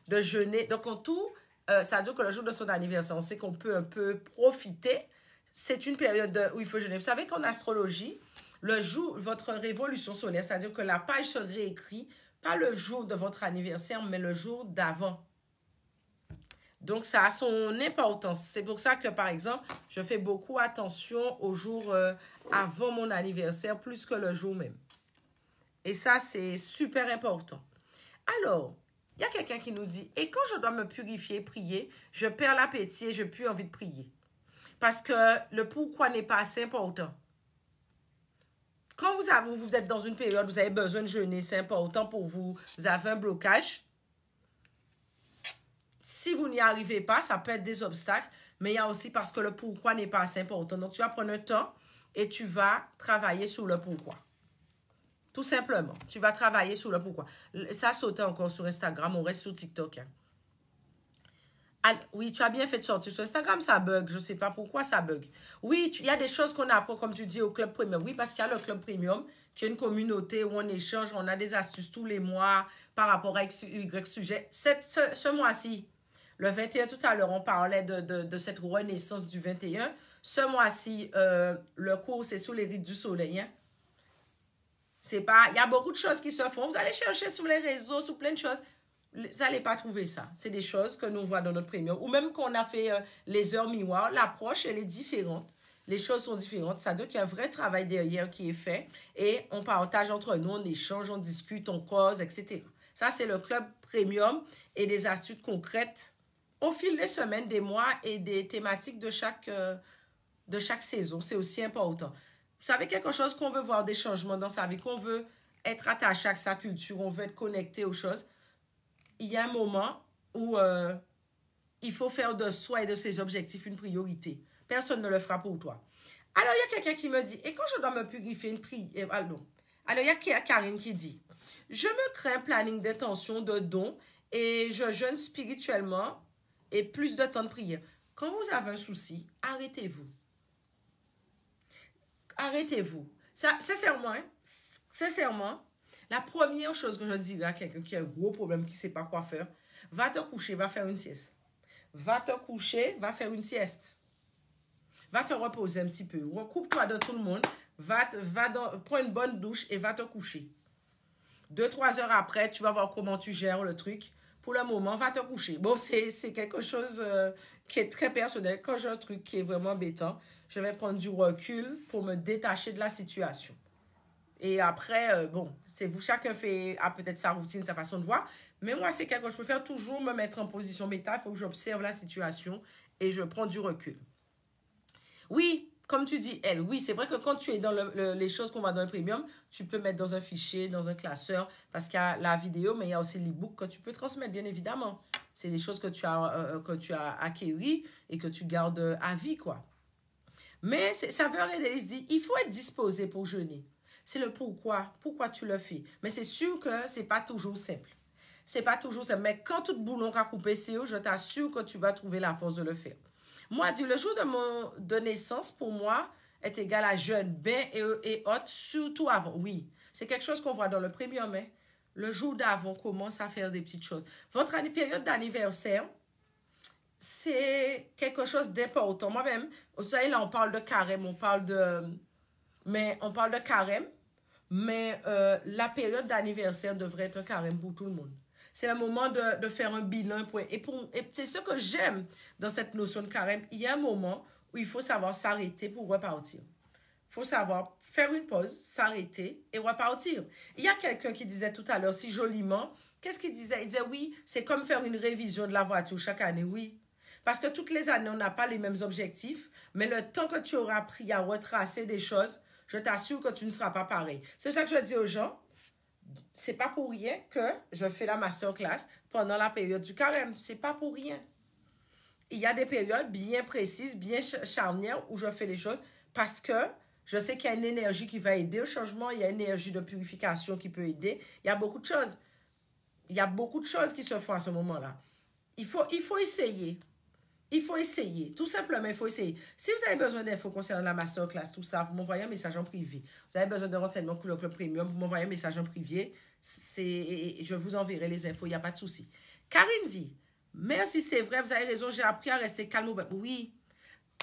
de jeûner. Donc, en tout, ça veut dire que le jour de son anniversaire, on sait qu'on peut un peu profiter. C'est une période où il faut jeûner. Vous savez qu'en astrologie, le jour, votre révolution solaire, c'est-à-dire que la page se réécrit, pas le jour de votre anniversaire, mais le jour d'avant. Donc, ça a son importance. C'est pour ça que, par exemple, je fais beaucoup attention au jour avant mon anniversaire, plus que le jour même. Et ça, c'est super important. Alors, il y a quelqu'un qui nous dit, et quand je dois me purifier, prier, je perds l'appétit et je n'ai plus envie de prier. Parce que le pourquoi n'est pas assez important. Quand vous êtes dans une période, vous avez besoin de jeûner, c'est important pour vous, vous avez un blocage. Si vous n'y arrivez pas, ça peut être des obstacles, mais il y a aussi parce que le pourquoi n'est pas assez important. Donc, tu vas prendre un temps et tu vas travailler sur le pourquoi. Tout simplement, tu vas travailler sur le pourquoi. Ça saute encore sur Instagram, on reste sur TikTok. Hein. Oui, tu as bien fait de sortir sur Instagram, ça bug. Je ne sais pas pourquoi ça bug. Oui, il y a des choses qu'on apprend, comme tu dis, au Club Premium. Oui, parce qu'il y a le Club Premium, qui est une communauté où on échange, on a des astuces tous les mois par rapport à Y sujet. Ce mois-ci, le 21, tout à l'heure, on parlait de cette renaissance du 21. Ce mois-ci, le cours, c'est sous les rites du soleil. Hein? C'est pas, il y a beaucoup de choses qui se font. Vous allez chercher sur les réseaux, sur plein de choses. Vous n'allez pas trouver ça. C'est des choses que nous voyons dans notre premium. Ou même qu'on a fait les heures miroirs, l'approche, elle est différente. Les choses sont différentes. Ça veut dire qu'il y a un vrai travail derrière qui est fait. Et on partage entre nous, on échange, on discute, on cause, etc. Ça, c'est le club premium et des astuces concrètes au fil des semaines, des mois et des thématiques de chaque saison. C'est aussi important. Vous savez quelque chose qu'on veut voir des changements dans sa vie, qu'on veut être attaché à sa culture, on veut être connecté aux choses. Il y a un moment où il faut faire de soi et de ses objectifs une priorité. Personne ne le fera pour toi. Alors, il y a quelqu'un qui me dit, et quand je dois me purifier une prière, alors, il y a Karine qui dit, je me crée un planning d'intention, de dons, et je jeûne spirituellement et plus de temps de prière. Quand vous avez un souci, arrêtez-vous. Arrêtez-vous. Sincèrement, hein, sincèrement, la première chose que je dirais à quelqu'un qui a un gros problème, qui ne sait pas quoi faire, va te coucher, va faire une sieste. Va te coucher, va faire une sieste. Va te reposer un petit peu. Recoupe-toi de tout le monde. Prends une bonne douche et va te coucher. 2-3 heures après, tu vas voir comment tu gères le truc. Pour le moment, va te coucher. Bon, c'est quelque chose qui est très personnel. Quand j'ai un truc qui est vraiment embêtant, je vais prendre du recul pour me détacher de la situation. Et après, bon, c'est vous, chacun a peut-être sa routine, sa façon de voir. Mais moi, c'est quelque chose, je préfère toujours me mettre en position bêta. Il faut que j'observe la situation et je prends du recul. Oui, comme tu dis, elle, oui, c'est vrai que quand tu es dans les choses qu'on va dans le premium, tu peux mettre dans un fichier, dans un classeur, parce qu'il y a la vidéo, mais il y a aussi l'e-book que tu peux transmettre, bien évidemment. C'est des choses que tu as acquéries et que tu gardes à vie, quoi. Mais ça veut rien dire, il se dit, il faut être disposé pour jeûner. C'est le pourquoi tu le fais. Mais c'est sûr que c'est pas toujours simple. C'est pas toujours simple. Mais quand tout boulon a coupé, je t'assure que tu vas trouver la force de le faire. Moi, le jour de naissance, pour moi, est égal à jeûne, bain et hôte, surtout avant. Oui, c'est quelque chose qu'on voit dans le premium. Hein. Le jour d'avant, commence à faire des petites choses. Votre période d'anniversaire, c'est quelque chose d'important. Moi-même, vous savez, là, on parle de carême, on parle de carême, mais la période d'anniversaire devrait être un carême pour tout le monde. C'est le moment de faire un bilan. Et c'est ce que j'aime dans cette notion de carême. Il y a un moment où il faut savoir s'arrêter pour repartir. Il faut savoir faire une pause, s'arrêter et repartir. Il y a quelqu'un qui disait tout à l'heure si joliment, qu'est-ce qu'il disait? Il disait oui, c'est comme faire une révision de la voiture chaque année, oui. Parce que toutes les années, on n'a pas les mêmes objectifs, mais le temps que tu auras pris à retracer des choses, je t'assure que tu ne seras pas pareil. C'est pour ça que je dis aux gens, c'est pas pour rien que je fais la masterclass pendant la période du carême. C'est pas pour rien. Il y a des périodes bien précises, bien charnières où je fais les choses parce que je sais qu'il y a une énergie qui va aider au changement, il y a une énergie de purification qui peut aider. Il y a beaucoup de choses. Il y a beaucoup de choses qui se font à ce moment-là. Il faut essayer. Il faut essayer. Tout simplement, il faut essayer. Si vous avez besoin d'infos concernant la masterclass, tout ça, vous m'envoyez un message en privé. Vous avez besoin de renseignements pour le club premium, vous m'envoyez un message en privé. Je vous enverrai les infos, il n'y a pas de souci. Karine dit, merci, c'est vrai, vous avez raison, j'ai appris à rester calme. Oui,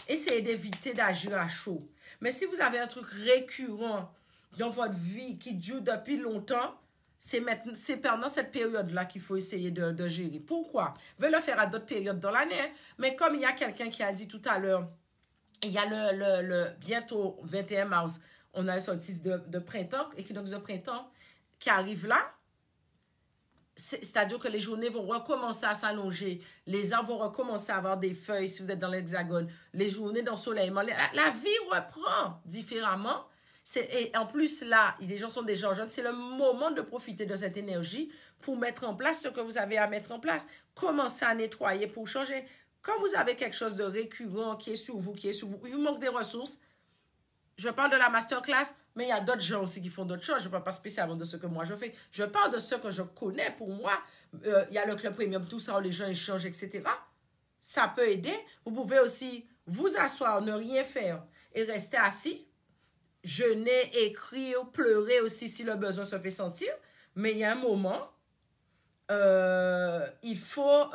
essayez d'éviter d'agir à chaud. Mais si vous avez un truc récurrent dans votre vie qui dure depuis longtemps, c'est pendant cette période-là qu'il faut essayer de gérer. Pourquoi? Vous pouvez le faire à d'autres périodes dans l'année, hein? Mais comme il y a quelqu'un qui a dit tout à l'heure, il y a bientôt 21 mars, on a le solstice de printemps, équinoxe de printemps, qui arrive là. C'est-à-dire que les journées vont recommencer à s'allonger, les arbres vont recommencer à avoir des feuilles si vous êtes dans l'hexagone, les journées d'ensoleillement, la vie reprend différemment. Et en plus, là, les gens sont déjà jeunes. C'est le moment de profiter de cette énergie pour mettre en place ce que vous avez à mettre en place. Commencez à nettoyer pour changer. Quand vous avez quelque chose de récurrent qui est sur vous, il vous manque des ressources. Je parle de la masterclass, mais il y a d'autres gens aussi qui font d'autres choses. Je ne parle pas spécialement de ce que moi je fais. Je parle de ce que je connais pour moi. Il y a le club premium, tout ça, où les gens échangent, etc. Ça peut aider. Vous pouvez aussi vous asseoir, ne rien faire et rester assis. Jeûner, écrire, pleurer aussi si le besoin se fait sentir. Mais il y a un moment, il faut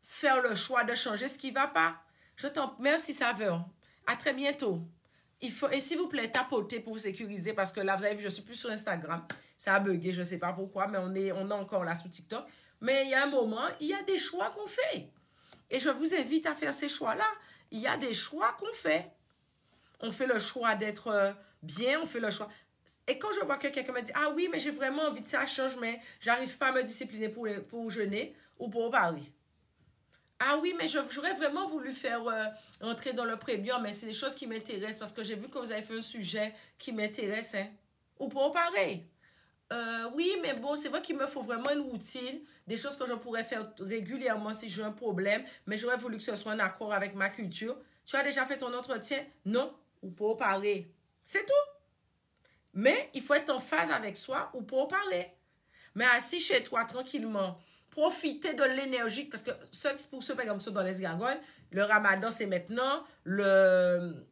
faire le choix de changer ce qui ne va pas. Merci, Saveur. À très bientôt. Et s'il vous plaît, tapotez pour vous sécuriser parce que là, vous avez vu, je ne suis plus sur Instagram. Ça a bugué, je ne sais pas pourquoi, mais on est encore là sous TikTok. Mais il y a un moment, il y a des choix qu'on fait. Et je vous invite à faire ces choix-là. Il y a des choix qu'on fait. On fait le choix d'être bien, on fait le choix. Et quand je vois que quelqu'un me dit, ah oui, mais j'ai vraiment envie de ça change, mais j'arrive pas à me discipliner pour jeûner ou pour Paris. Ah oui, mais j'aurais vraiment voulu faire entrer dans le premium, mais c'est des choses qui m'intéressent parce que j'ai vu que vous avez fait un sujet qui m'intéresse. Hein. Ou pour pareil. Oui, mais bon, c'est vrai qu'il me faut vraiment une routine, des choses que je pourrais faire régulièrement si j'ai un problème, mais j'aurais voulu que ce soit en accord avec ma culture. Tu as déjà fait ton entretien? Non. Ou pour parler. C'est tout. Mais il faut être en phase avec soi ou pour parler. Mais assis chez toi tranquillement, profiter de l'énergie. Parce que pour ceux, par exemple, qui sont dans l'Escargot, le ramadan, c'est maintenant. Le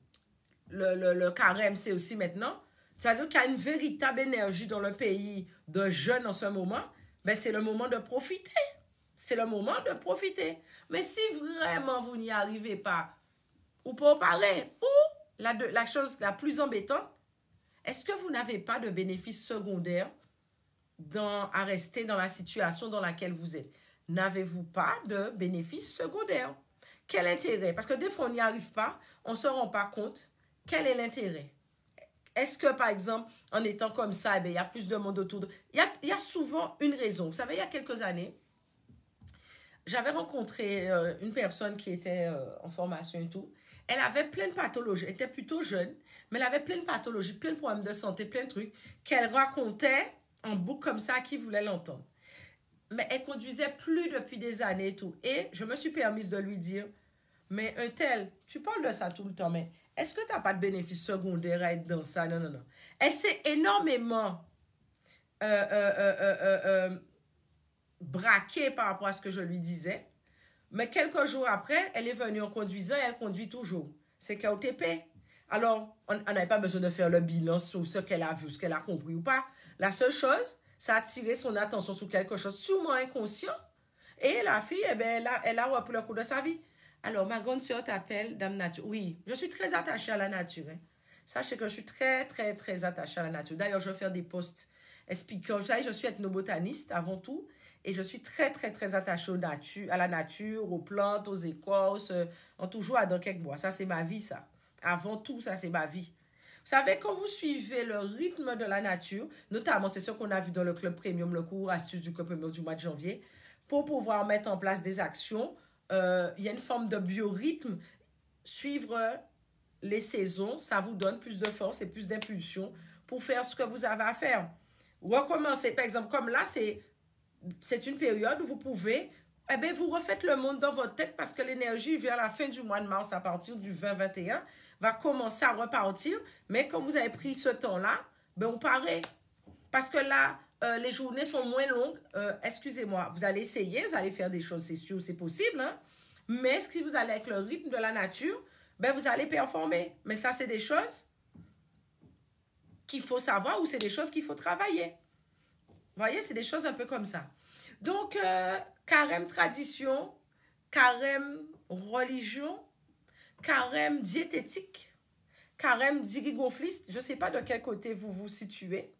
carême, c'est aussi maintenant. C'est-à-dire qu'il y a une véritable énergie dans le pays de jeunes en ce moment. Ben, c'est le moment de profiter. C'est le moment de profiter. Mais si vraiment vous n'y arrivez pas, ou pour parler, ou la chose la plus embêtante, est-ce que vous n'avez pas de bénéfice secondaire à rester dans la situation dans laquelle vous êtes? N'avez-vous pas de bénéfice secondaire? Quel intérêt? Parce que des fois, on n'y arrive pas, on ne se rend pas compte. Quel est l'intérêt? Est-ce que, par exemple, en étant comme ça, il y a plus de monde autour de... Il y a souvent une raison. Vous savez, il y a quelques années, j'avais rencontré une personne qui était en formation et tout. Elle avait plein de pathologies. Elle était plutôt jeune, mais elle avait plein de pathologies, plein de problèmes de santé, plein de trucs qu'elle racontait en boucle comme ça à qui voulait l'entendre. Mais elle conduisait plus depuis des années et tout. Et je me suis permise de lui dire, mais un tel, tu parles de ça tout le temps, mais est-ce que tu n'as pas de bénéfice secondaire à être dans ça? Non, non, non. Elle s'est énormément braquée par rapport à ce que je lui disais. Mais quelques jours après, elle est venue en conduisant et elle conduit toujours. C'est KOTP. Alors, on n'avait pas besoin de faire le bilan sur ce qu'elle a vu, ce qu'elle a compris ou pas. La seule chose, ça a attiré son attention sur quelque chose sûrement inconscient. Et la fille, eh ben, elle a repris le cours de sa vie. Alors, ma grande sœur t'appelle Dame Nature. Oui, je suis très attachée à la nature. Hein. Sachez que je suis très, très, très attachée à la nature. D'ailleurs, je vais faire des posts expliquant. Je suis ethnobotaniste avant tout. Et je suis très, très, très attachée à la nature, aux plantes, aux écorces, en toujours à dans quelques bois. Ça, c'est ma vie, ça. Avant tout, ça, c'est ma vie. Vous savez, quand vous suivez le rythme de la nature, notamment, c'est ce qu'on a vu dans le Club Premium, le cours astuce du Club Premium du mois de janvier, pour pouvoir mettre en place des actions, il y a une forme de biorhythme. Suivre les saisons, ça vous donne plus de force et plus d'impulsion pour faire ce que vous avez à faire. Recommencer, par exemple, comme là, c'est une période où vous pouvez, eh bien, vous refaites le monde dans votre tête parce que l'énergie vers la fin du mois de mars, à partir du 20-21, va commencer à repartir. Mais quand vous avez pris ce temps-là, ben, on paraît. Parce que là, les journées sont moins longues. Excusez-moi, vous allez essayer, vous allez faire des choses, c'est sûr, c'est possible. Hein? Mais si vous allez avec le rythme de la nature, ben, vous allez performer. Mais ça, c'est des choses qu'il faut savoir ou c'est des choses qu'il faut travailler. Vous voyez, c'est des choses un peu comme ça. Donc, carême tradition, carême religion, carême diététique, carême dirigonfliste. Je ne sais pas de quel côté vous vous situez.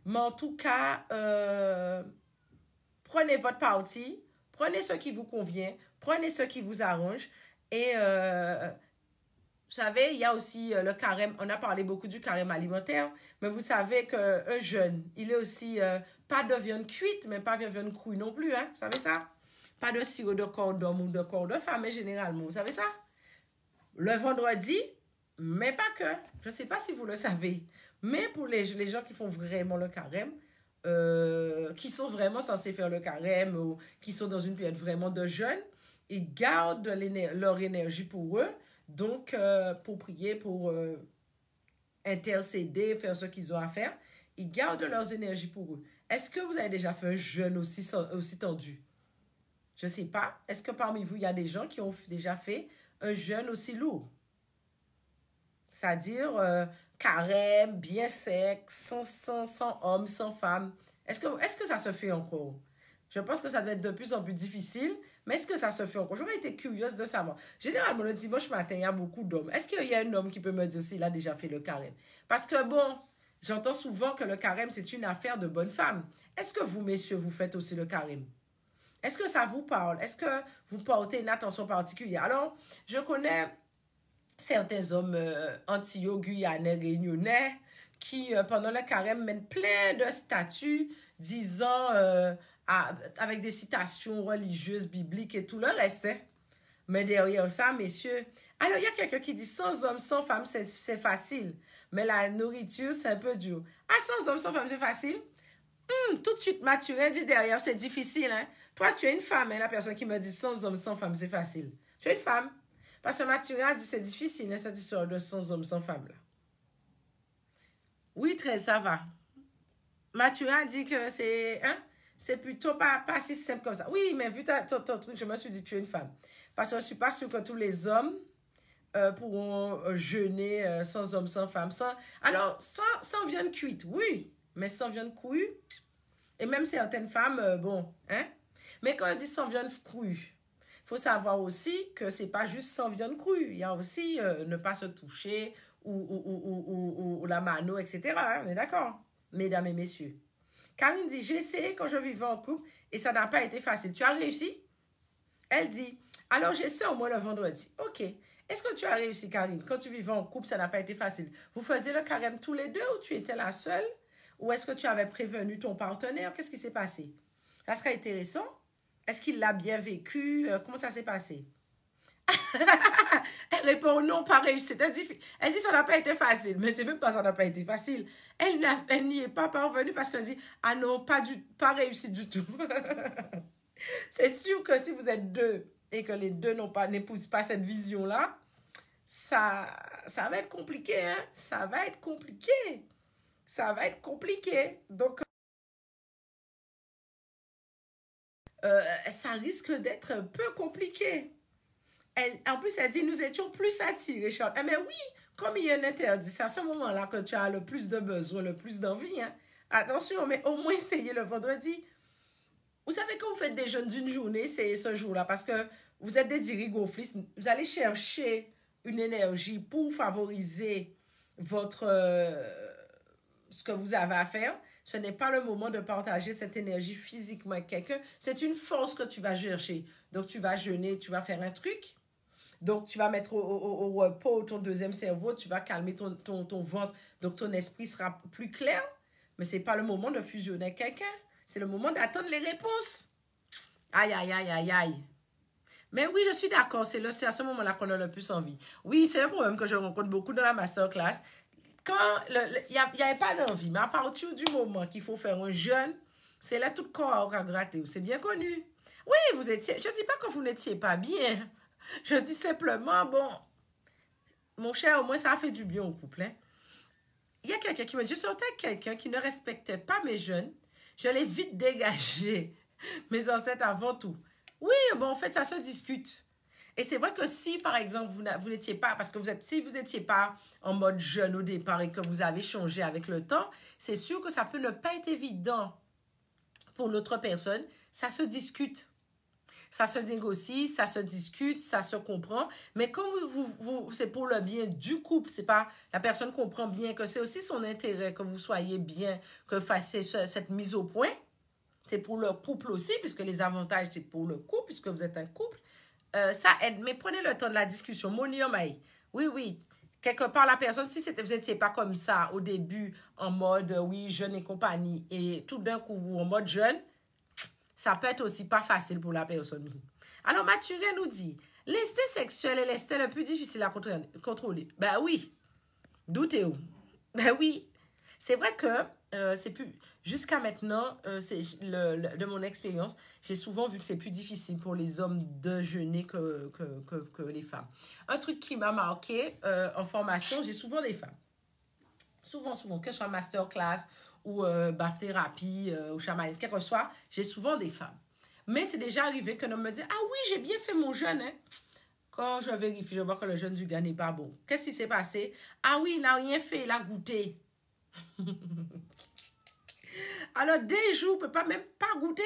Mais en tout cas, prenez votre parti, prenez ce qui vous convient, prenez ce qui vous arrange. Et vous savez, il y a aussi le carême. On a parlé beaucoup du carême alimentaire, mais vous savez qu'un jeûne, il est aussi pas de viande cuite, mais pas de viande crue non plus. Hein? Vous savez ça? Pas de sirop de corps d'homme ou de corps de femme, mais généralement. Vous savez ça? Le vendredi, mais pas que. Je ne sais pas si vous le savez, mais pour les gens qui font vraiment le carême, qui sont vraiment censés faire le carême ou qui sont dans une période vraiment de jeûne, ils gardent leur énergie pour eux. Donc, pour prier, pour intercéder, faire ce qu'ils ont à faire, ils gardent leurs énergies pour eux. Est-ce que vous avez déjà fait un jeûne aussi tendu? Je ne sais pas. Est-ce que parmi vous, il y a des gens qui ont déjà fait un jeûne aussi lourd? C'est-à-dire carême, bien sec, sans homme, sans femme. Est-ce que ça se fait encore? Je pense que ça doit être de plus en plus difficile, mais est-ce que ça se fait encore? J'aurais été curieuse de savoir. Généralement, le dimanche matin, il y a beaucoup d'hommes. Est-ce qu'il y a un homme qui peut me dire s'il a déjà fait le carême? Parce que bon, j'entends souvent que le carême, c'est une affaire de bonnes femmes. Est-ce que vous, messieurs, vous faites aussi le carême? Est-ce que ça vous parle? Est-ce que vous portez une attention particulière? Alors, je connais certains hommes antillais, guyanais, réunionnais, qui, pendant le carême, mènent plein de statuts disant, avec des citations religieuses, bibliques et tout le reste. Hein. Mais derrière ça, messieurs, alors il y a quelqu'un qui dit sans homme, sans femme, c'est facile. Mais la nourriture, c'est un peu dur. Ah, sans homme, sans femme, c'est facile? Tout de suite, Mathurin dit derrière, c'est difficile. Hein? Toi, tu es une femme, hein, la personne qui me dit sans homme, sans femme, c'est facile. Tu es une femme. Parce que Mathurin a dit c'est difficile, hein, cette histoire de sans homme, sans femme, là. Oui, très, ça va. Mathurin a dit que c'est hein, c'est plutôt pas si simple comme ça. Oui, mais vu ton truc, je me suis dit que tu es une femme. Parce que je ne suis pas sûre que tous les hommes pourront jeûner sans homme, sans femme. Alors, sans viande cuite, oui. Mais sans viande crue, et même certaines femmes, bon, hein. Mais quand on dit sans viande crue, il faut savoir aussi que c'est pas juste sans viande crue. Il y a aussi ne pas se toucher ou la mano, etc. Hein, on est d'accord, mesdames et messieurs. Karine dit, j'ai essayé quand je vivais en couple et ça n'a pas été facile. Tu as réussi? Elle dit, alors j'essaie au moins le vendredi. Ok. Est-ce que tu as réussi, Karine? Quand tu vivais en couple, ça n'a pas été facile. Vous faisiez le carême tous les deux ou tu étais la seule? Ou est-ce que tu avais prévenu ton partenaire? Qu'est-ce qui s'est passé? Ça serait intéressant. Est-ce qu'il l'a bien vécu? Comment ça s'est passé? Elle répond non, pas réussi. Elle dit ça n'a pas été facile. Mais c'est même pas ça n'a pas été facile. Elle n'y est pas parvenue parce qu'elle dit ah non, pas réussi du tout. C'est sûr que si vous êtes deux et que les deux n'épousent pas cette vision-là, ça va être compliqué, hein? Ça va être compliqué. Ça va être compliqué. Donc, ça risque d'être un peu compliqué. En plus, elle dit, nous étions plus attirés, Charles. Mais oui, comme il y a un interdit, c'est à ce moment-là que tu as le plus de besoin, le plus d'envie. Hein? Attention, mais au moins essayez le vendredi. Vous savez, quand vous faites des jeûnes d'une journée, c'est ce jour-là, parce que vous êtes des dirigonflistes, vous allez chercher une énergie pour favoriser ce que vous avez à faire. Ce n'est pas le moment de partager cette énergie physiquement avec quelqu'un. C'est une force que tu vas chercher. Donc, tu vas jeûner, tu vas faire un truc. Donc, tu vas mettre au repos ton deuxième cerveau, tu vas calmer ton ventre. Donc, ton esprit sera plus clair. Mais ce n'est pas le moment de fusionner avec quelqu'un. C'est le moment d'attendre les réponses. Aïe, aïe, aïe, aïe, aïe. Mais oui, je suis d'accord. C'est à ce moment-là qu'on a le plus envie. Oui, c'est un problème que je rencontre beaucoup dans la masterclass. Quand il n'y avait pas d'envie, mais à partir du moment qu'il faut faire un jeûne, c'est là tout le corps à gratter. C'est bien connu. Oui, je ne dis pas que vous n'étiez pas bien. Je dis simplement, bon, mon cher, au moins ça a fait du bien au couple. Hein. Il y a quelqu'un qui me dit, je sortais avec quelqu'un qui ne respectait pas mes jeûnes. Je l'ai vite dégagé. Mes ancêtres avant tout. Oui, bon, en fait, ça se discute. Et c'est vrai que si, par exemple, vous n'étiez pas, parce que si vous n'étiez pas en mode jeune au départ et que vous avez changé avec le temps, c'est sûr que ça peut ne pas être évident pour l'autre personne. Ça se discute. Ça se négocie, ça se discute, ça se comprend. Mais quand c'est pour le bien du couple, c'est pas la personne comprend bien que c'est aussi son intérêt que vous soyez bien, que vous fassiez cette mise au point. C'est pour le couple aussi, puisque les avantages, c'est pour le couple, puisque vous êtes un couple. Ça aide. Mais prenez le temps de la discussion. Moniomai. Oui, oui. Quelque part, la personne, si vous n'étiez pas comme ça au début, en mode, oui, jeune et compagnie, et tout d'un coup, vous en mode jeune, ça peut être aussi pas facile pour la personne. Alors, Mathurin nous dit, l'instinct sexuel est l'instinct le plus difficile à contrôler. Ben oui. Doutez-vous. Ben oui. C'est vrai que c'est plus... Jusqu'à maintenant, de mon expérience, j'ai souvent vu que c'est plus difficile pour les hommes de jeûner que les femmes. Un truc qui m'a marqué en formation, j'ai souvent des femmes. Souvent, que ce soit masterclass ou BAF-thérapie ou chamanisme, quel que soit, j'ai souvent des femmes. Mais c'est déjà arrivé qu'un homme me dit « Ah oui, j'ai bien fait mon jeûne. Hein. » Quand je vérifie, je vois que le jeûne du gars n'est pas bon. Qu'est-ce qui s'est passé? Ah oui, il n'a rien fait, il a goûté. Alors, des jours, on ne peut pas même pas goûter.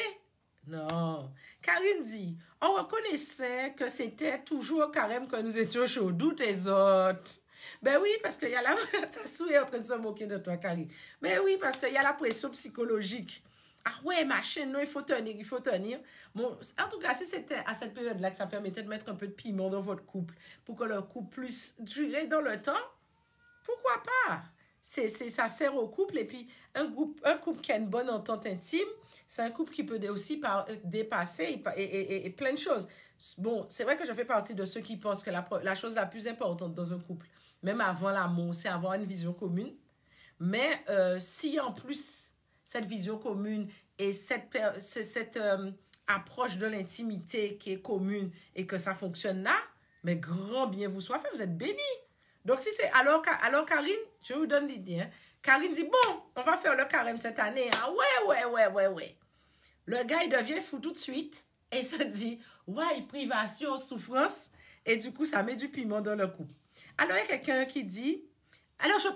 Non. Karine dit, on reconnaissait que c'était toujours au carême que nous étions chauds. D'où tes autres? Ben oui, parce qu'il y a la... Ta souris est en train de se moquer de toi, Karine. Mais oui, parce qu'il y a la pression psychologique. Ah ouais, machin, non, il faut tenir, il faut tenir. Bon, en tout cas, si c'était à cette période-là que ça permettait de mettre un peu de piment dans votre couple pour que le couple puisse durer dans le temps, pourquoi pas? Ça sert au couple. Et puis, un couple qui a une bonne entente intime, c'est un couple qui peut aussi dépasser et plein de choses. Bon, c'est vrai que je fais partie de ceux qui pensent que la chose la plus importante dans un couple, même avant l'amour, c'est avoir une vision commune. Mais si en plus, cette vision commune et cette approche de l'intimité qui est commune et que ça fonctionne là, Mais grand bien vous soit fait, vous êtes bénis. Donc, si c'est... Alors, Karine, je vous donne l'idée. Hein. Karine dit, bon, on va faire le carême cette année. Hein. Ouais. Le gars, il devient fou tout de suite et il se dit, ouais, privation, souffrance. Et du coup, ça met du piment dans le couple. Alors, il y a quelqu'un qui dit,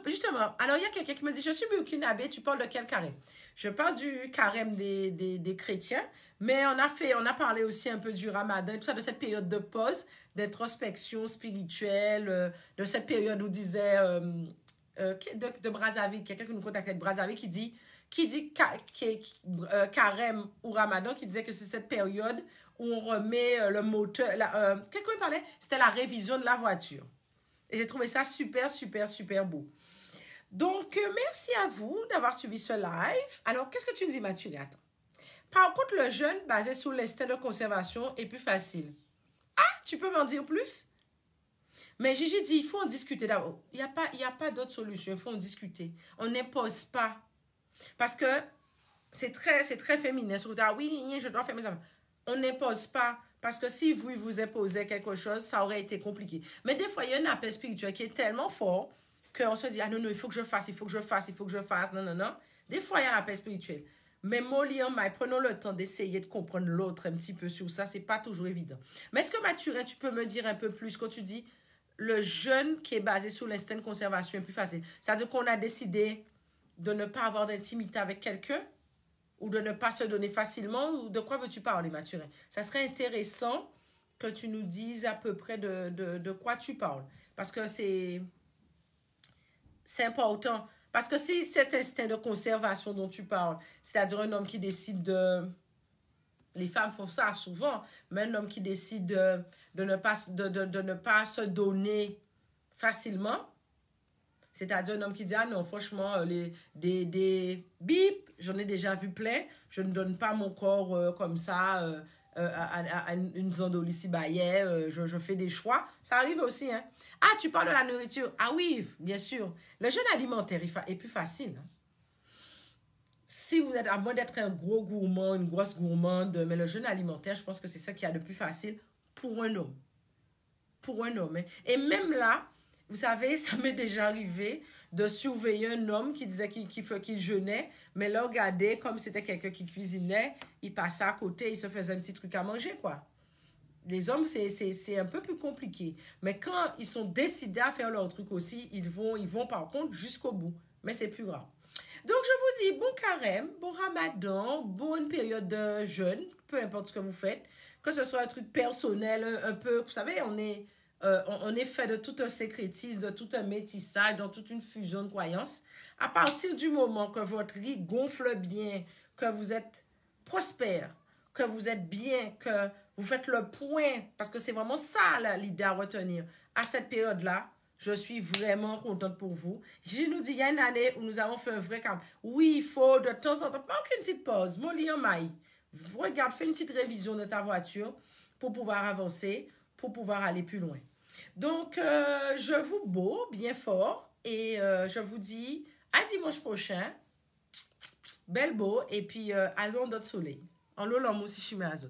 justement, alors il y a quelqu'un qui me dit, je suis burkinabé, tu parles de quel carême? Je parle du carême des chrétiens, mais on a parlé aussi un peu du ramadan, tout ça, de cette période de pause, d'introspection spirituelle, de cette période où disait, de Brazzaville, quelqu'un qui nous contactait de Brazzaville qui dit carême ou ramadan, qui disait que c'est cette période où on remet le moteur, quelqu'un parlait, c'était la révision de la voiture. Et j'ai trouvé ça super beau. Donc, merci à vous d'avoir suivi ce live. Alors, qu'est-ce que tu nous dis, Mathieu? Attends. Par contre, le jeûne basé sur l'instinct de conservation est plus facile. Ah, tu peux m'en dire plus? Mais Gigi dit, il faut en discuter d'abord. Il n'y a pas d'autre solution, il faut en discuter. On n'impose pas. Parce que c'est très féminin. Surtout, ah oui, je dois faire mes affaires. On n'impose pas. Parce que si vous imposez quelque chose, ça aurait été compliqué. Mais des fois, il y a un appel spirituel qui est tellement fort qu'on se dit, ah non, il faut que je fasse. Non. Des fois, il y a l'appel spirituel. Mais Molly en maille, prenons le temps d'essayer de comprendre l'autre un petit peu sur ça. C'est pas toujours évident. Mais est-ce que Mathurin, tu peux me dire un peu plus quand tu dis le jeûne qui est basé sur l'instinct de conservation est plus facile? C'est-à-dire qu'on a décidé de ne pas avoir d'intimité avec quelqu'un ou de ne pas se donner facilement, ou de quoi veux-tu parler, Mathurin? Ça serait intéressant que tu nous dises à peu près de quoi tu parles. Parce que c'est important. Parce que si cet instinct de conservation dont tu parles, c'est-à-dire un homme qui décide de... Les femmes font ça souvent, mais un homme qui décide de ne pas se donner facilement, c'est-à-dire un homme qui dit, ah non, franchement, des bip, j'en ai déjà vu plein, je ne donne pas mon corps comme ça à une zandoli baillet, je fais des choix. Ça arrive aussi, hein. Ah, tu parles de la nourriture. Ah oui, bien sûr. Le jeûne alimentaire est plus facile. Hein. Si vous êtes, à moins d'être un gros gourmand, une grosse gourmande, mais le jeûne alimentaire, je pense que c'est ça qui a de plus facile pour un homme. Pour un homme. Hein. Et même là, vous savez, ça m'est déjà arrivé de surveiller un homme qui disait qu'il jeûnait, mais là, regardez, comme c'était quelqu'un qui cuisinait, il passait à côté, il se faisait un petit truc à manger, quoi. Les hommes, c'est un peu plus compliqué. Mais quand ils sont décidés à faire leur truc aussi, ils vont par contre jusqu'au bout. Mais c'est plus grave. Donc, je vous dis bon carême, bon ramadan, bonne période de jeûne, peu importe ce que vous faites. Que ce soit un truc personnel, un peu, vous savez, on est fait de tout un sécrétisme, de tout un métissage, de toute une fusion de croyances. À partir du moment que votre riz gonfle bien, que vous êtes prospère, que vous êtes bien, que vous faites le point, parce que c'est vraiment ça l'idée à retenir. À cette période-là, je suis vraiment contente pour vous. Je nous dis, il y a une année où nous avons fait un vrai camp. Oui, il faut de temps en temps, pas qu'une petite pause, mon lit en maille. Regarde, fais une petite révision de ta voiture pour pouvoir avancer, pour pouvoir aller plus loin. Donc, je vous beau bien fort et je vous dis à dimanche prochain. Belle beau et puis allons d'autres soleil. En l'eau, l'homme aussi, je suis azot.